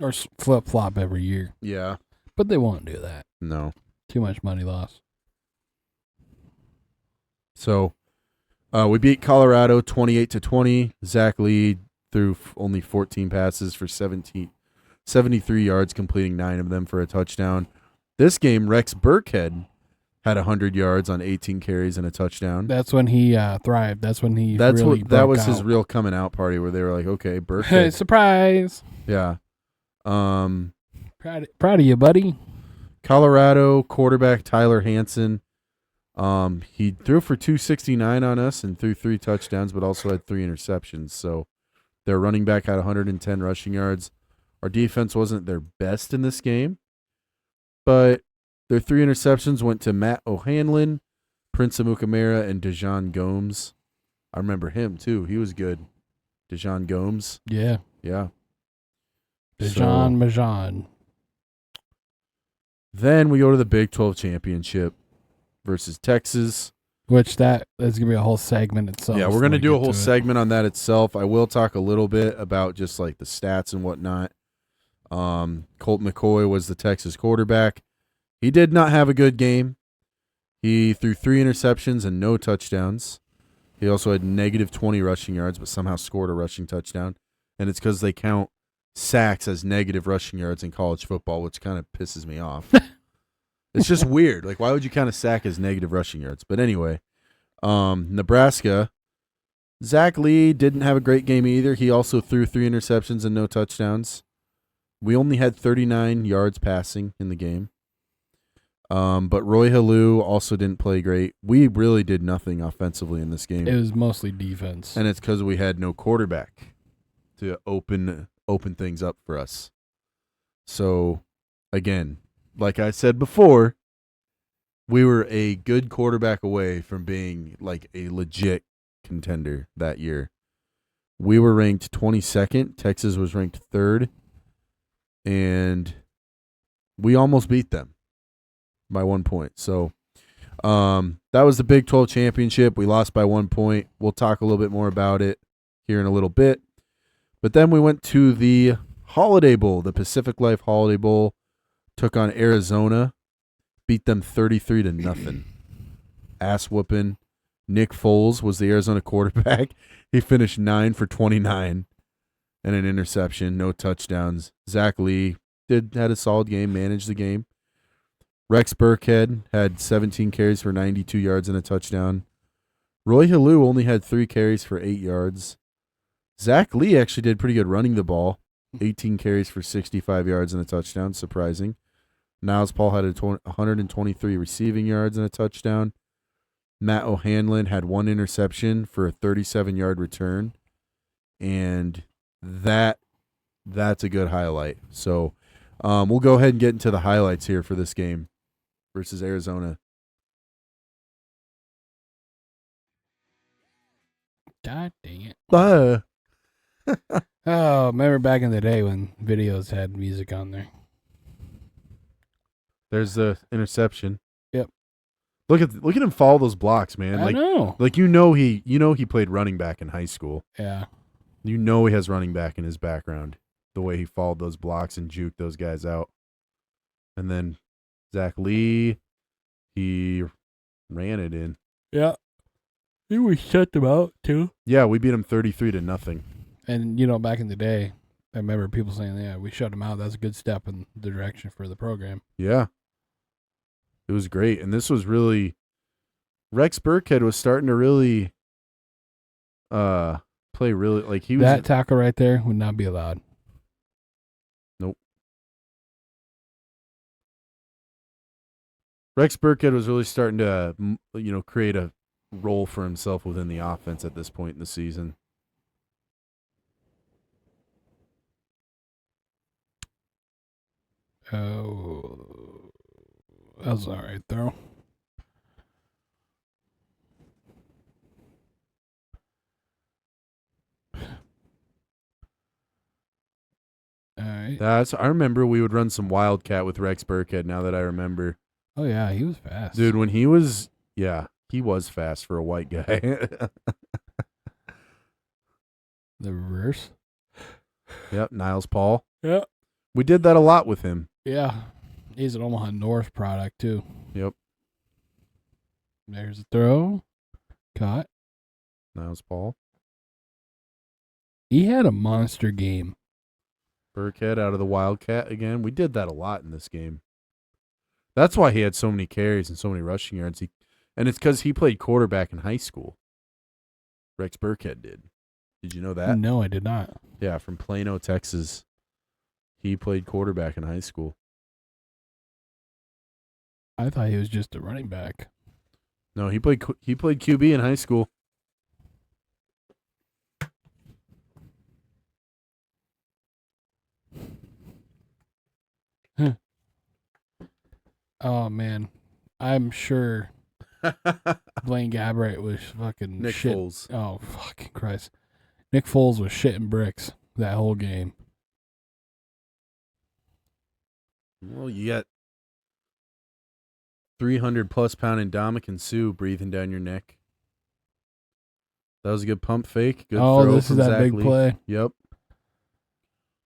Or flip-flop every year. Yeah. But they won't do that. No. Too much money lost. So, we beat Colorado 28-20. Zach Lee threw only 14 passes for 73 yards, completing 9 of them for a touchdown. This game, Rex Burkhead had 100 yards on 18 carries and a touchdown. That's when he thrived. That's when he That was out. his real coming out party where they were like, okay, Burkhead. Surprise. Yeah. Proud of you, buddy. Colorado quarterback Tyler Hansen. He threw for 269 on us and threw 3 touchdowns, but also had 3 interceptions. So their running back had 110 rushing yards. Our defense wasn't their best in this game, but their 3 interceptions went to Matt O'Hanlon, Prince Amukamara, and Dejon Gomes. I remember him too. He was good. Dejon Gomes. Yeah. Yeah. Dejon Majan. Then we go to the Big 12 championship versus Texas. Which that's going to be a whole segment itself. Yeah, we're going to do a whole segment on that itself. I will talk a little bit about just like the stats and whatnot. Colt McCoy was the Texas quarterback. He did not have a good game. He threw 3 interceptions and no touchdowns. He also had negative 20 rushing yards, but somehow scored a rushing touchdown. And it's because they count sacks as negative rushing yards in college football, which kind of pisses me off. It's just weird. Like, why would you count a sack as negative rushing yards? But anyway, Nebraska, Zach Lee didn't have a great game either. He also threw 3 interceptions and no touchdowns. We only had 39 yards passing in the game. But Roy Halou also didn't play great. We really did nothing offensively in this game. It was mostly defense. And it's because we had no quarterback to open things up for us. So, again, like I said before, we were a good quarterback away from being like a legit contender that year. We were ranked 22nd. Texas was ranked 3rd. And we almost beat them by 1 point. So that was the Big 12 championship. We lost by 1 point. We'll talk a little bit more about it here in a little bit. But then we went to the Holiday Bowl, the Pacific Life Holiday Bowl, took on Arizona, beat them 33-0. Ass whooping. Nick Foles was the Arizona quarterback. He finished 9 for 29 and an interception, no touchdowns. Zach Lee had a solid game, managed the game. Rex Burkhead had 17 carries for 92 yards and a touchdown. Roy Halou only had 3 carries for 8 yards. Zach Lee actually did pretty good running the ball. 18 carries for 65 yards and a touchdown, surprising. Niles Paul had 123 receiving yards and a touchdown. Matt O'Hanlon had 1 interception for a 37-yard return. And that's a good highlight. So we'll go ahead and get into the highlights here for this game versus Arizona. God dang it. Ah. Remember back in the day when videos had music on there? There's the interception. Yep. Look at him follow those blocks, man. I know. Like he played running back in high school. Yeah. You know he has running back in his background. The way he followed those blocks and juked those guys out. And then Zach Lee, he ran it in. Yeah. We shut them out too. Yeah, we beat him 33-0. And back in the day, I remember people saying, "Yeah, we shut them out. That's a good step in the direction for the program." Yeah. It was great. And this was really Rex Burkhead was starting to really play really like he was that tackle right there would not be allowed. Nope. Rex Burkhead was really starting to create a role for himself within the offense at this point in the season. Oh, that was all right, though. right. I remember we would run some Wildcat with Rex Burkhead. Now that I remember, Oh yeah, he was fast, dude. When he was fast for a white guy. The reverse. Yep, Niles Paul. Yeah. We did that a lot with him. Yeah. He's an Omaha North product too. Yep, There's a throw. Caught. Niles Paul. He had a monster game. Burkhead out of the Wildcat again. We did that a lot in this game. That's why he had so many carries and so many rushing yards. And it's because he played quarterback in high school. Rex Burkhead did. Did you know that? No, I did not. Yeah, from Plano, Texas. He played quarterback in high school. I thought he was just a running back. No, he played QB in high school. Oh man, I'm sure Blaine Gabbert was fucking Nick shit. Foles. Oh fucking Christ, Nick Foles was shitting bricks that whole game. Well, you got 300+ pound Ndamukong Suh breathing down your neck. That was a good pump fake. Good throw This from is that Zach big Lee. play. Yep.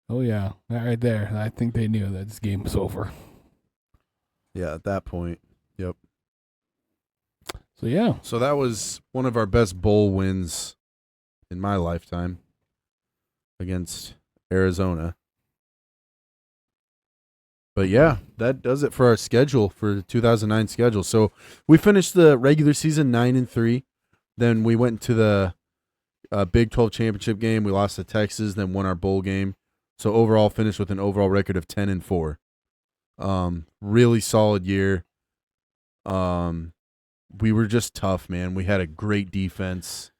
Oh yeah, that right there. I think they knew that this game was over. Yeah, at that point. Yep. So yeah, So that was one of our best bowl wins in my lifetime against Arizona. But yeah, that does it for our schedule for the 2009 schedule. So we finished the regular season 9-3. Then we went to the Big 12 championship game. We lost to Texas, then won our bowl game. So overall finished with an overall record of 10-4. Really solid year. We were just tough, man. We had a great defense.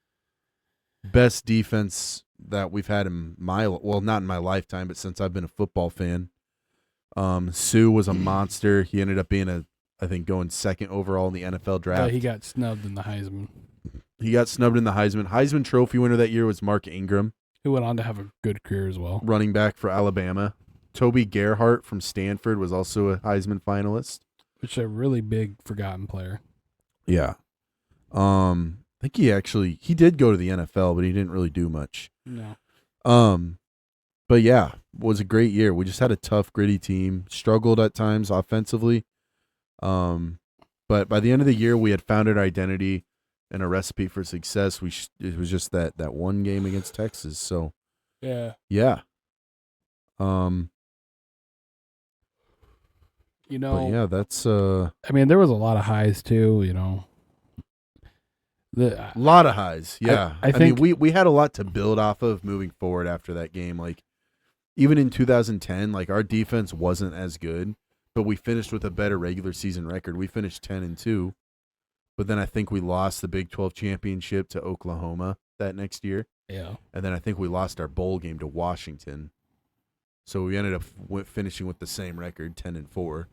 Best defense that we've had in not in my lifetime, but since I've been a football fan. Suh was a monster. He ended up being going second overall in the NFL draft. he got snubbed in the Heisman. He got snubbed in the Heisman. Heisman Trophy winner that year was Mark Ingram, Who went on to have a good career as well. running back for Alabama. Toby Gerhart from Stanford was also a Heisman finalist. Which is a really big forgotten player. Yeah. I think he did go to the NFL, but he didn't really do much. No. But yeah, it was a great year. We just had a tough, gritty team. Struggled at times offensively. But by the end of the year, we had found our identity and a recipe for success. It was just that one game against Texas. So Yeah. yeah. But yeah, that's I mean, there was a lot of highs too, a lot of highs. Yeah. I think we had a lot to build off of moving forward after that game. Like, even in 2010, like, our defense wasn't as good, but we finished with a better regular season record. We finished 10-2, but then I think we lost the Big 12 championship to Oklahoma that next year. Yeah. And then I think we lost our bowl game to Washington. So we ended up finishing with the same record, 10-4.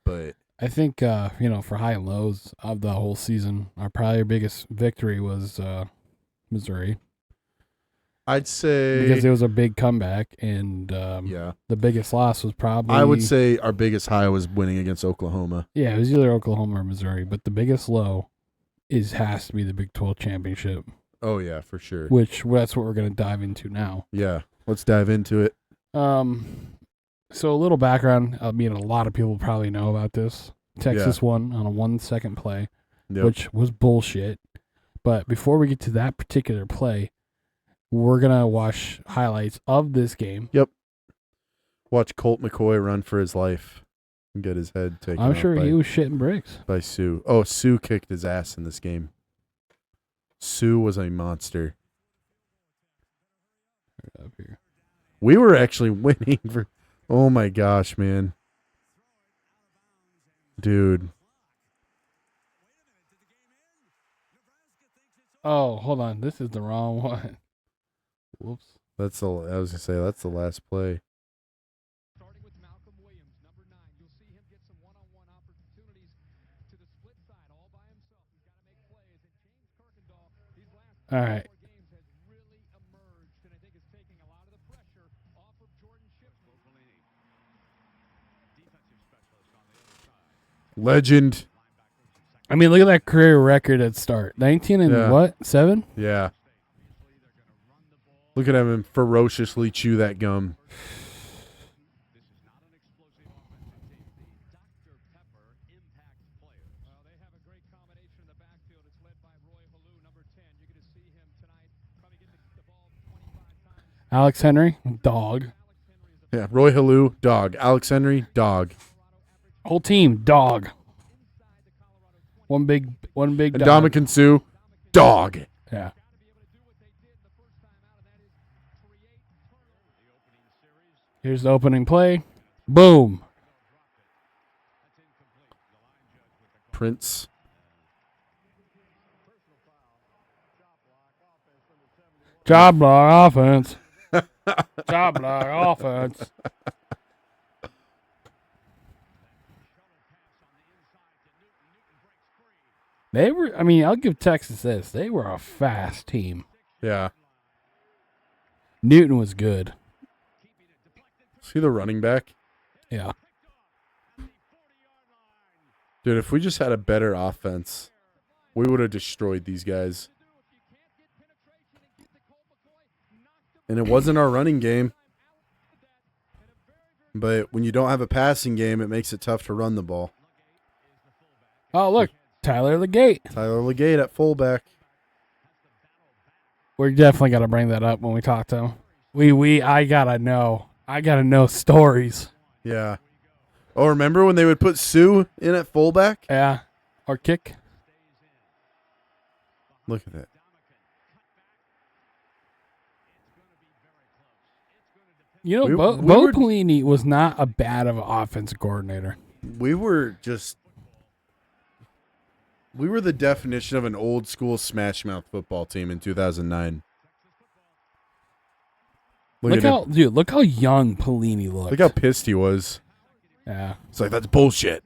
But I think for high and lows of the whole season, our probably biggest victory was Missouri. I'd say Because it was a big comeback, and yeah. the biggest loss was probably I would say our biggest high was winning against Oklahoma. Yeah, it was either Oklahoma or Missouri, but the biggest low has to be the Big 12 championship. Oh yeah, for sure. Which that's what we're going to dive into now. Yeah, let's dive into it. So a little background. I mean, a lot of people probably know about this. Texas won on a 1-second play, which was bullshit. But before we get to that particular play, we're going to watch highlights of this game. Yep. Watch Colt McCoy run for his life and get his head taken I'm off sure he was shitting bricks. by Suh. Oh, Suh kicked his ass in this game. Suh was a monster. Up here. We were actually winning for... Oh, my gosh, man. Dude. Oh, hold on. This is the wrong one. Whoops. I was going to say, that's the last play. Starting with Malcolm Williams, number 9. You'll see him get some one-on-one opportunities to the split side all by himself. He's got to make plays. And James Kirkendall, these last All right. 4 games has really emerged, and I think is taking a lot of the pressure off of Jordan Shipley. Legend. I mean, look at that career record at start. 19 and Yeah. what? 7? Yeah. Look at him ferociously chew that gum. Well, they have a great combination in the backfield. It's led by Roy Halou, number 10. You're going to see him tonight. Probably get the ball 25 times. Alex Henry, dog. Yeah, Roy Halou, dog. Alex Henry, dog. Whole team, dog. One big And dog. Ndamukong Suh, dog. Yeah. Here's the opening play. Boom. Prince. Job block offense. Job block offense. They were, I mean, I'll give Texas this. They were a fast team. Yeah. Newton was good. See the running back? Yeah. Dude, if we just had a better offense, we would have destroyed these guys. And it wasn't our running game. But when you don't have a passing game, it makes it tough to run the ball. Oh, look. Tyler Legate. Tyler Legate at fullback. We're definitely got to bring that up when we talk to him. I got to know. I got to know stories. Yeah. Oh, remember when they would put Sue in at fullback? Yeah. Or kick. Look at that. You know, We Bo were- Pelini was not a bad of an offensive coordinator. We were the definition of an old school smash mouth football team in 2009. Look how young Pelini looked. Look how pissed he was. Yeah. It's like, that's bullshit.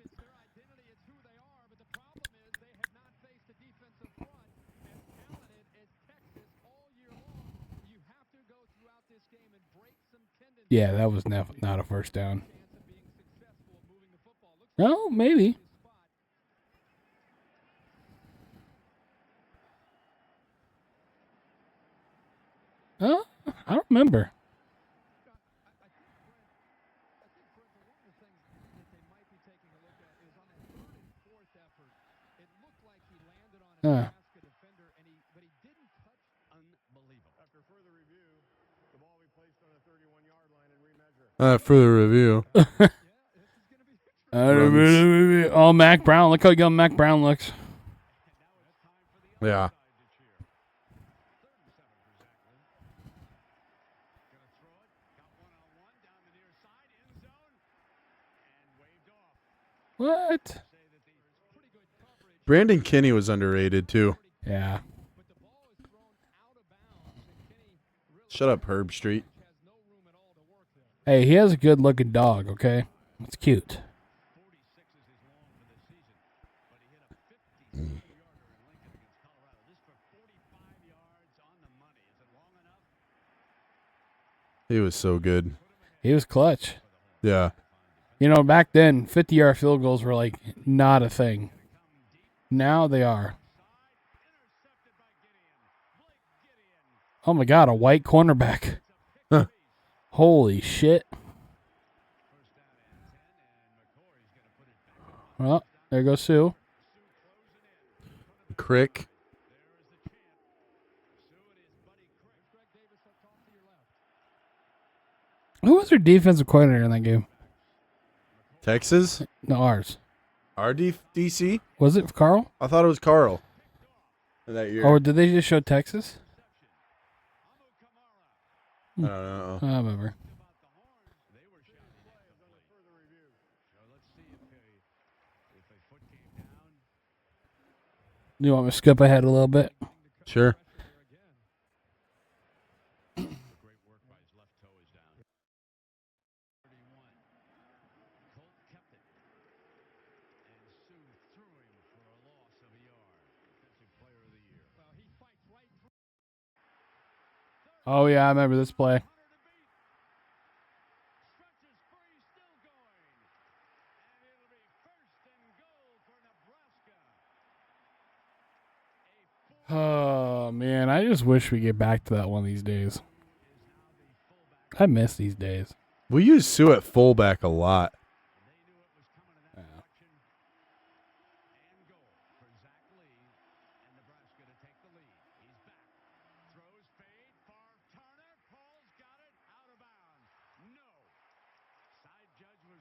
Yeah, that was not a first down. No, maybe. Oh, I don't remember. Huh. Further review. Oh, Mac Brown. Look how young Mac Brown looks. Yeah. What? Brandon Kinney was underrated, too. Yeah. Shut up, Herb Street. Hey, he has a good looking dog, okay? It's cute. He was so good. He was clutch. Yeah. You know, back then, 50-yard field goals were like not a thing. Now they are. Oh my God, a white cornerback. Huh. Holy shit. Well, there goes Sue. Crick. Who was their defensive coordinator in that game? Texas? No, ours. DC? Was it Carl? I thought it was Carl. In that year. Or did they just show Texas? I don't know. I don't remember. You want me to skip ahead a little bit? Sure. Oh, yeah, I remember this play. Man, I just wish we get back to that one of these days. I miss these days. We use Sue at fullback a lot. Yeah.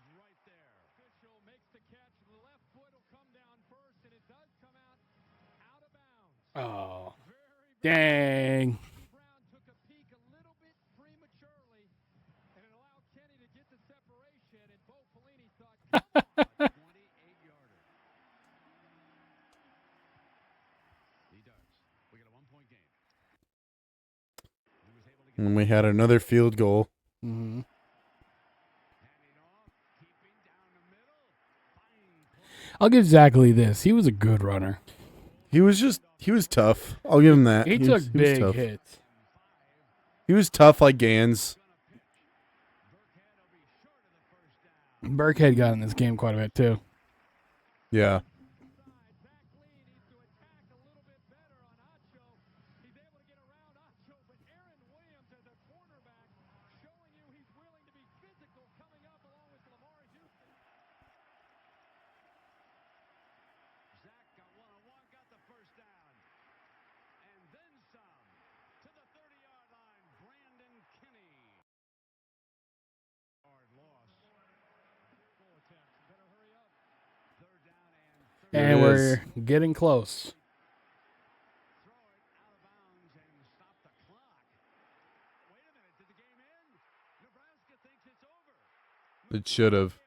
Official makes the catch. The left foot will come down first, and it does come out of bounds. Oh, Very dang. Brown took a peek a little bit prematurely, and it allowed Kenny to get the separation, and Bo Pelini thought, come on, 28-yarder. He does. We got a 1-point game. He was able to get And we had another field goal. Mm-hmm. handing off, keeping down the middle. Fine. I'll give Zach Lee this. He was a good runner. He was tough. I'll give him that. He was- took was big tough. hits. He was tough like Gans. Burkhead got in this game quite a bit, too. Yeah. Zach Lee needs to attack a little bit better on Acho. He's able to get around Acho, but Aaron Williams as a cornerback showing you he's willing to be physical coming up along with Lamar Houston. Zach got one-on-one, got the first down. And then some. To the 30-yard line, Brandon Kenny. Hard loss. Full attempt. Better hurry up. Third down and third. And It we're is. getting close. Throw it out of bounds and stop the clock. Wait a minute, did the game end? Nebraska thinks it's over. It should have.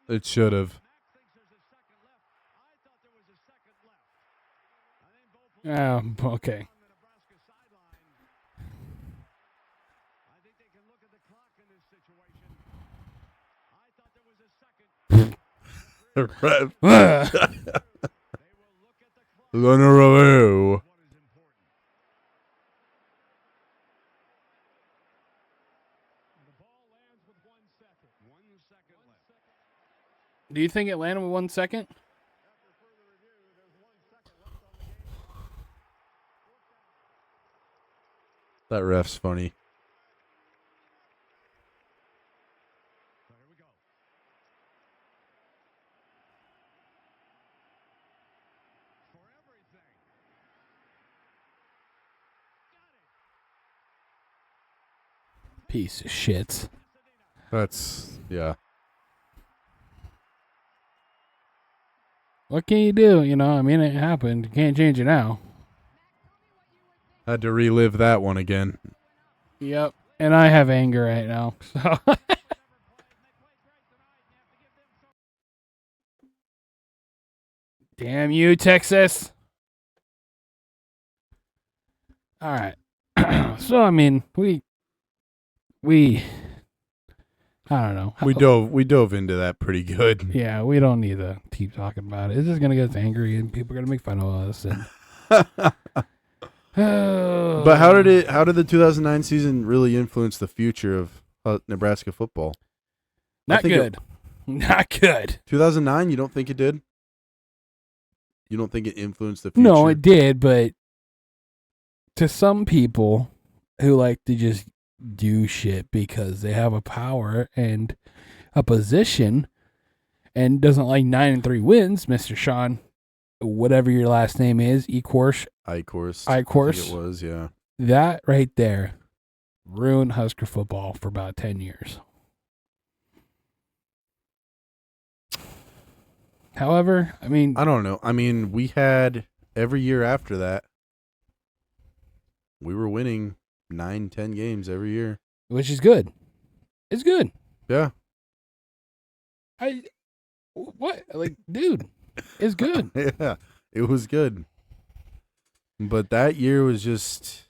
It should have. Mac thinks there's a second left. I thought there was a second left. I think Bo Pelini Okay. on the Nebraska sideline. I think they can look at the clock in this situation. I thought there was a second. They will look at the clock. Run a review. What is important? The ball lands with 1 second. 1 second left. Do you think it landed with 1 second? After further review, there's 1 second left on the game. That ref's funny. So here we go. For everything. Got it. Piece of shit. That's yeah. What can you do? You know, I mean, it happened. You can't change it now. Had to relive that one again. Yep. And I have anger right now. So. Damn you, Texas. All right. So, I mean, we I don't know. We dove into that pretty good. Yeah, we don't need to keep talking about it. It's just going to get us angry and people are going to make fun of us. And But how did the 2009 season really influence the future of Nebraska football? Not think good. Not good. 2009, you don't think it did? You don't think it influenced the future? No, it did, but to some people who like to just do shit because they have a power and a position and doesn't like 9-3 wins, Mr. Sean, whatever your last name is, Ecorse, Icorse. Icorse. It was, yeah. That right there ruined Husker football for about 10 years. However, I mean, I don't know. I mean, we had every year after that, we were winning 9-10 games every year. which is good. It's good. Yeah. What? Like, dude, it's good. Yeah. It was good. But that year was just,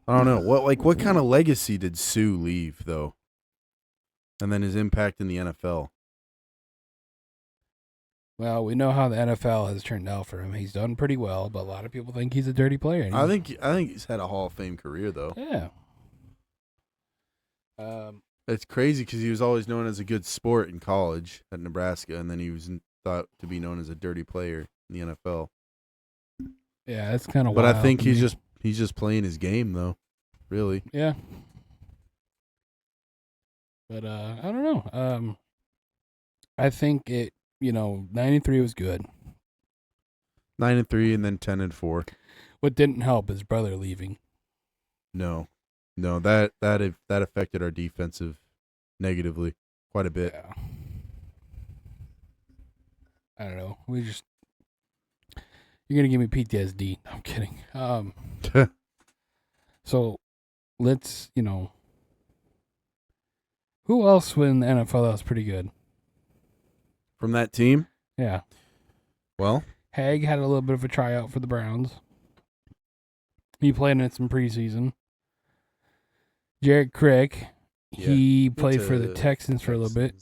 I don't know. What kind of legacy did Sue leave, though? And then his impact in the NFL. Well, we know how the NFL has turned out for him. He's done pretty well, but a lot of people think he's a dirty player. and I he's- think he's had a Hall of Fame career, though. Yeah. It's crazy because he was always known as a good sport in college at Nebraska, and then he was thought to be known as a dirty player in the NFL. Yeah, it's kind of But wild. I think to me. he's just playing his game though. Really. Yeah. But I don't know. I think 9-3 was good. 9-3 and then 10-4. What didn't help is brother leaving. No, that affected our defensive negatively quite a bit. Yeah. I don't know. You're gonna give me PTSD. No, I'm kidding. So let's who else in the NFL that was pretty good? From that team, Yeah. well, Haig had a little bit of a tryout for the Browns. He played in some preseason. Jared Crick, he played for the Texans for a little bit.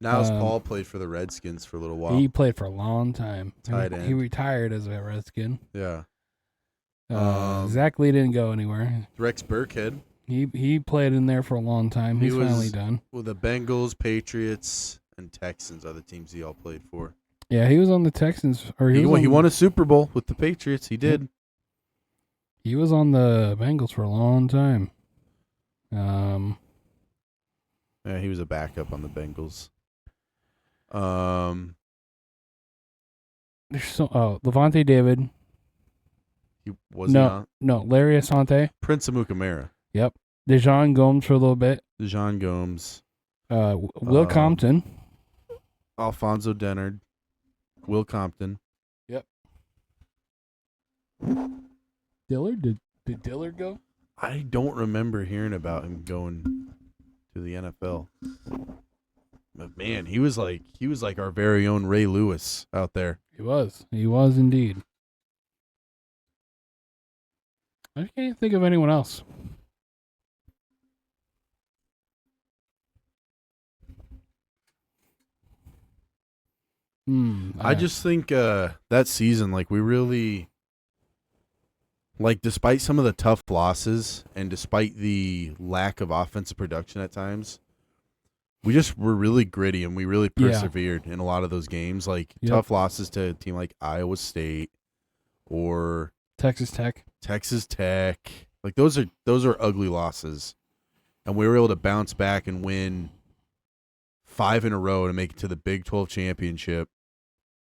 Niles Paul played for the Redskins for a little while. He played for a long time. Tight He end. retired as a Redskin. Yeah. Zach Lee didn't go anywhere. Rex Burkhead. He played in there for a long time. He's finally done. Well, the Bengals, Patriots, and Texans are the teams he all played for. Yeah, he was on the Texans. Or He won a Super Bowl with the Patriots. He did. He was on the Bengals for a long time. Yeah, he was a backup on the Bengals. There's Levante David. He was not Larry Asante. Prince Amukamara. Yep. Dejon Gomes for a little bit. Dejon Gomes. Will Compton. Alfonso Dennard. Will Compton. Yep. Dillard? Did Dillard go? I don't remember hearing about him going to the NFL. But man, he was like our very own Ray Lewis out there. He was. He was indeed. I can't think of anyone else. I just think that season, like, we really, like, despite some of the tough losses and despite the lack of offensive production at times, we just were really gritty and we really persevered in a lot of those games. Like, tough losses to a team like Iowa State or Texas Tech. Like, those are ugly losses. And we were able to bounce back and win 5 in a row to make it to the Big 12 championship.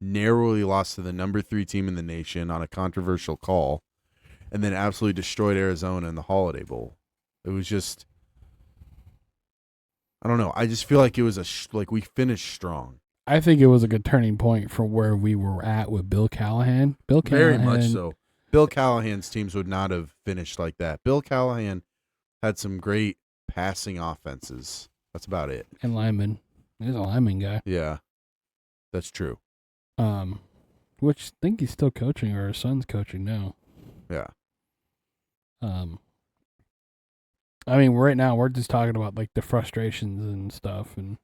Narrowly lost to the number 3 team in the nation on a controversial call, and then absolutely destroyed Arizona in the Holiday Bowl. It was just, I don't know. I just feel like it was like we finished strong. I think it was a good turning point for where we were at with Bill Callahan. Very much so. Bill Callahan's teams would not have finished like that. Bill Callahan had some great passing offenses. That's about it. And lineman. He's a lineman guy. Yeah, that's true. Which I think he's still coaching, or his son's coaching now. Yeah. I mean, right now we're just talking about like the frustrations and stuff, and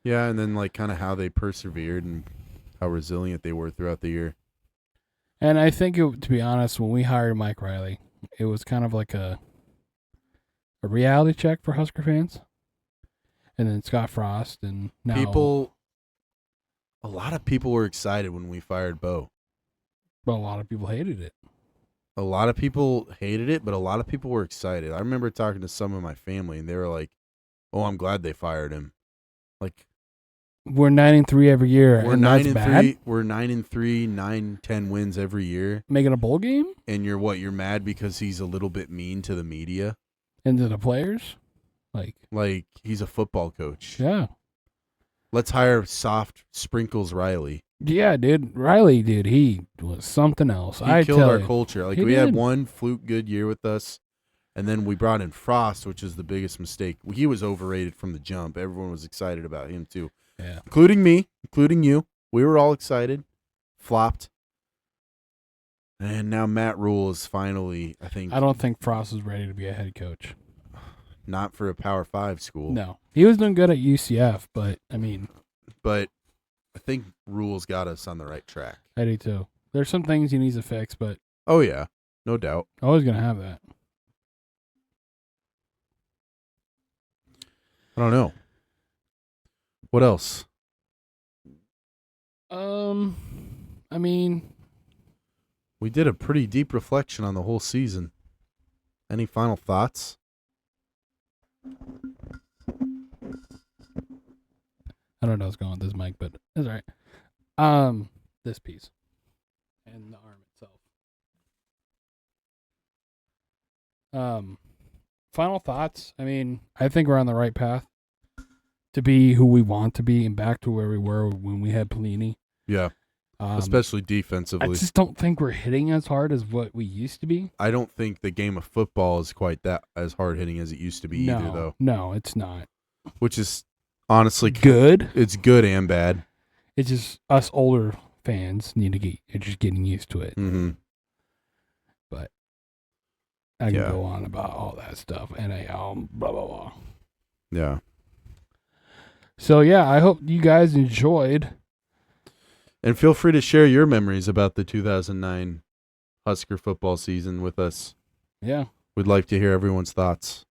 yeah, and then like kind of how they persevered and how resilient they were throughout the year. And I think, to be honest, when we hired Mike Riley, it was kind of like a reality check for Husker fans. And then Scott Frost, and now a lot of people were excited when we fired Bo. But a lot of people hated it. A lot of people hated it, but a lot of people were excited. I remember talking to some of my family, and they were like, "Oh, I'm glad they fired him." Like, we're 9-3 every year. We're 9-3. We're 9-3, 9-10 wins every year. Making a bowl game, and you're mad because he's a little bit mean to the media and to the players, like he's a football coach. Yeah. Let's hire soft Sprinkles Riley. Yeah, dude. Riley, dude, he was something else. He killed our culture. Like, we had one fluke good year with us, and then we brought in Frost, which is the biggest mistake. He was overrated from the jump. Everyone was excited about him, too. Yeah. Including me, including you. We were all excited. Flopped. And now Matt Rule is finally, I think. I don't think Frost is ready to be a head coach. Not for a Power 5 school. No. He was doing good at UCF, but, I mean. But I think Rule's got us on the right track. I do, too. There's some things he needs to fix, but. Oh, yeah. No doubt. Always going to have that. I don't know. What else? I mean, We did a pretty deep reflection on the whole season. Any final thoughts? I don't know what's going on with this mic, but it's all right. This piece and the arm itself. Final thoughts. I mean, I think we're on the right path to be who we want to be and back to where we were when we had Pelini. Yeah, especially defensively. I just don't think we're hitting as hard as what we used to be. I don't think the game of football is quite that as hard hitting as it used to be either, though. No, it's not. Which is honestly Good. It's good and bad. It's just us older fans need to get just getting used to it. Mm-hmm. But I can go on about all that stuff. NAL, blah, blah, blah. Yeah. So, yeah, I hope you guys enjoyed. And feel free to share your memories about the 2009 Husker football season with us. Yeah. We'd like to hear everyone's thoughts.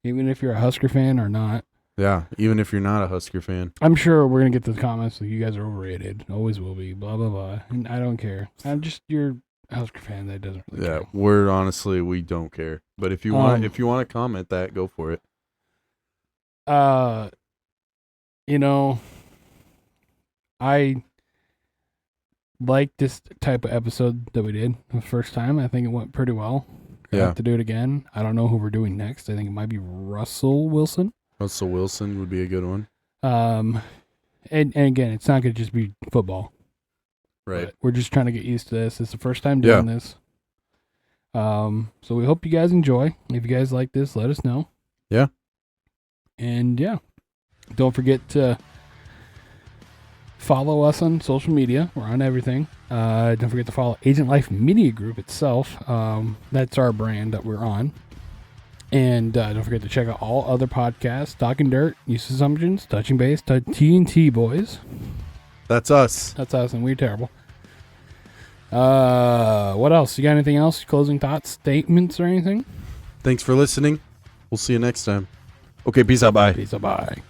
Even if you're a Husker fan or not. Yeah, even if you're not a Husker fan. I'm sure we're going to get the comments that you guys are overrated. Always will be, blah, blah, blah. And I don't care. I'm just your Husker fan that doesn't really care. We don't care. But if you want to comment that, go for it. You know, I like this type of episode that we did the first time. I think it went pretty well. I have to do it again. I don't know who we're doing next. I think it might be Russell Wilson. Russell Wilson would be a good one. And again, it's not going to just be football. Right. But we're just trying to get used to this. It's the first time doing this. So we hope you guys enjoy. If you guys like this, let us know. Yeah. And don't forget to follow us on social media. We're on everything. Don't forget to follow Agent Life Media Group itself. That's our brand that we're on. And don't forget to check out all other podcasts. Talking Dirt, Use Assumptions, Touching Base, TNT Boys. That's us. That's us, and we're terrible. What else? You got anything else? Closing thoughts, statements, or anything? Thanks for listening. We'll see you next time. Okay, peace out. Bye. Peace out. Bye.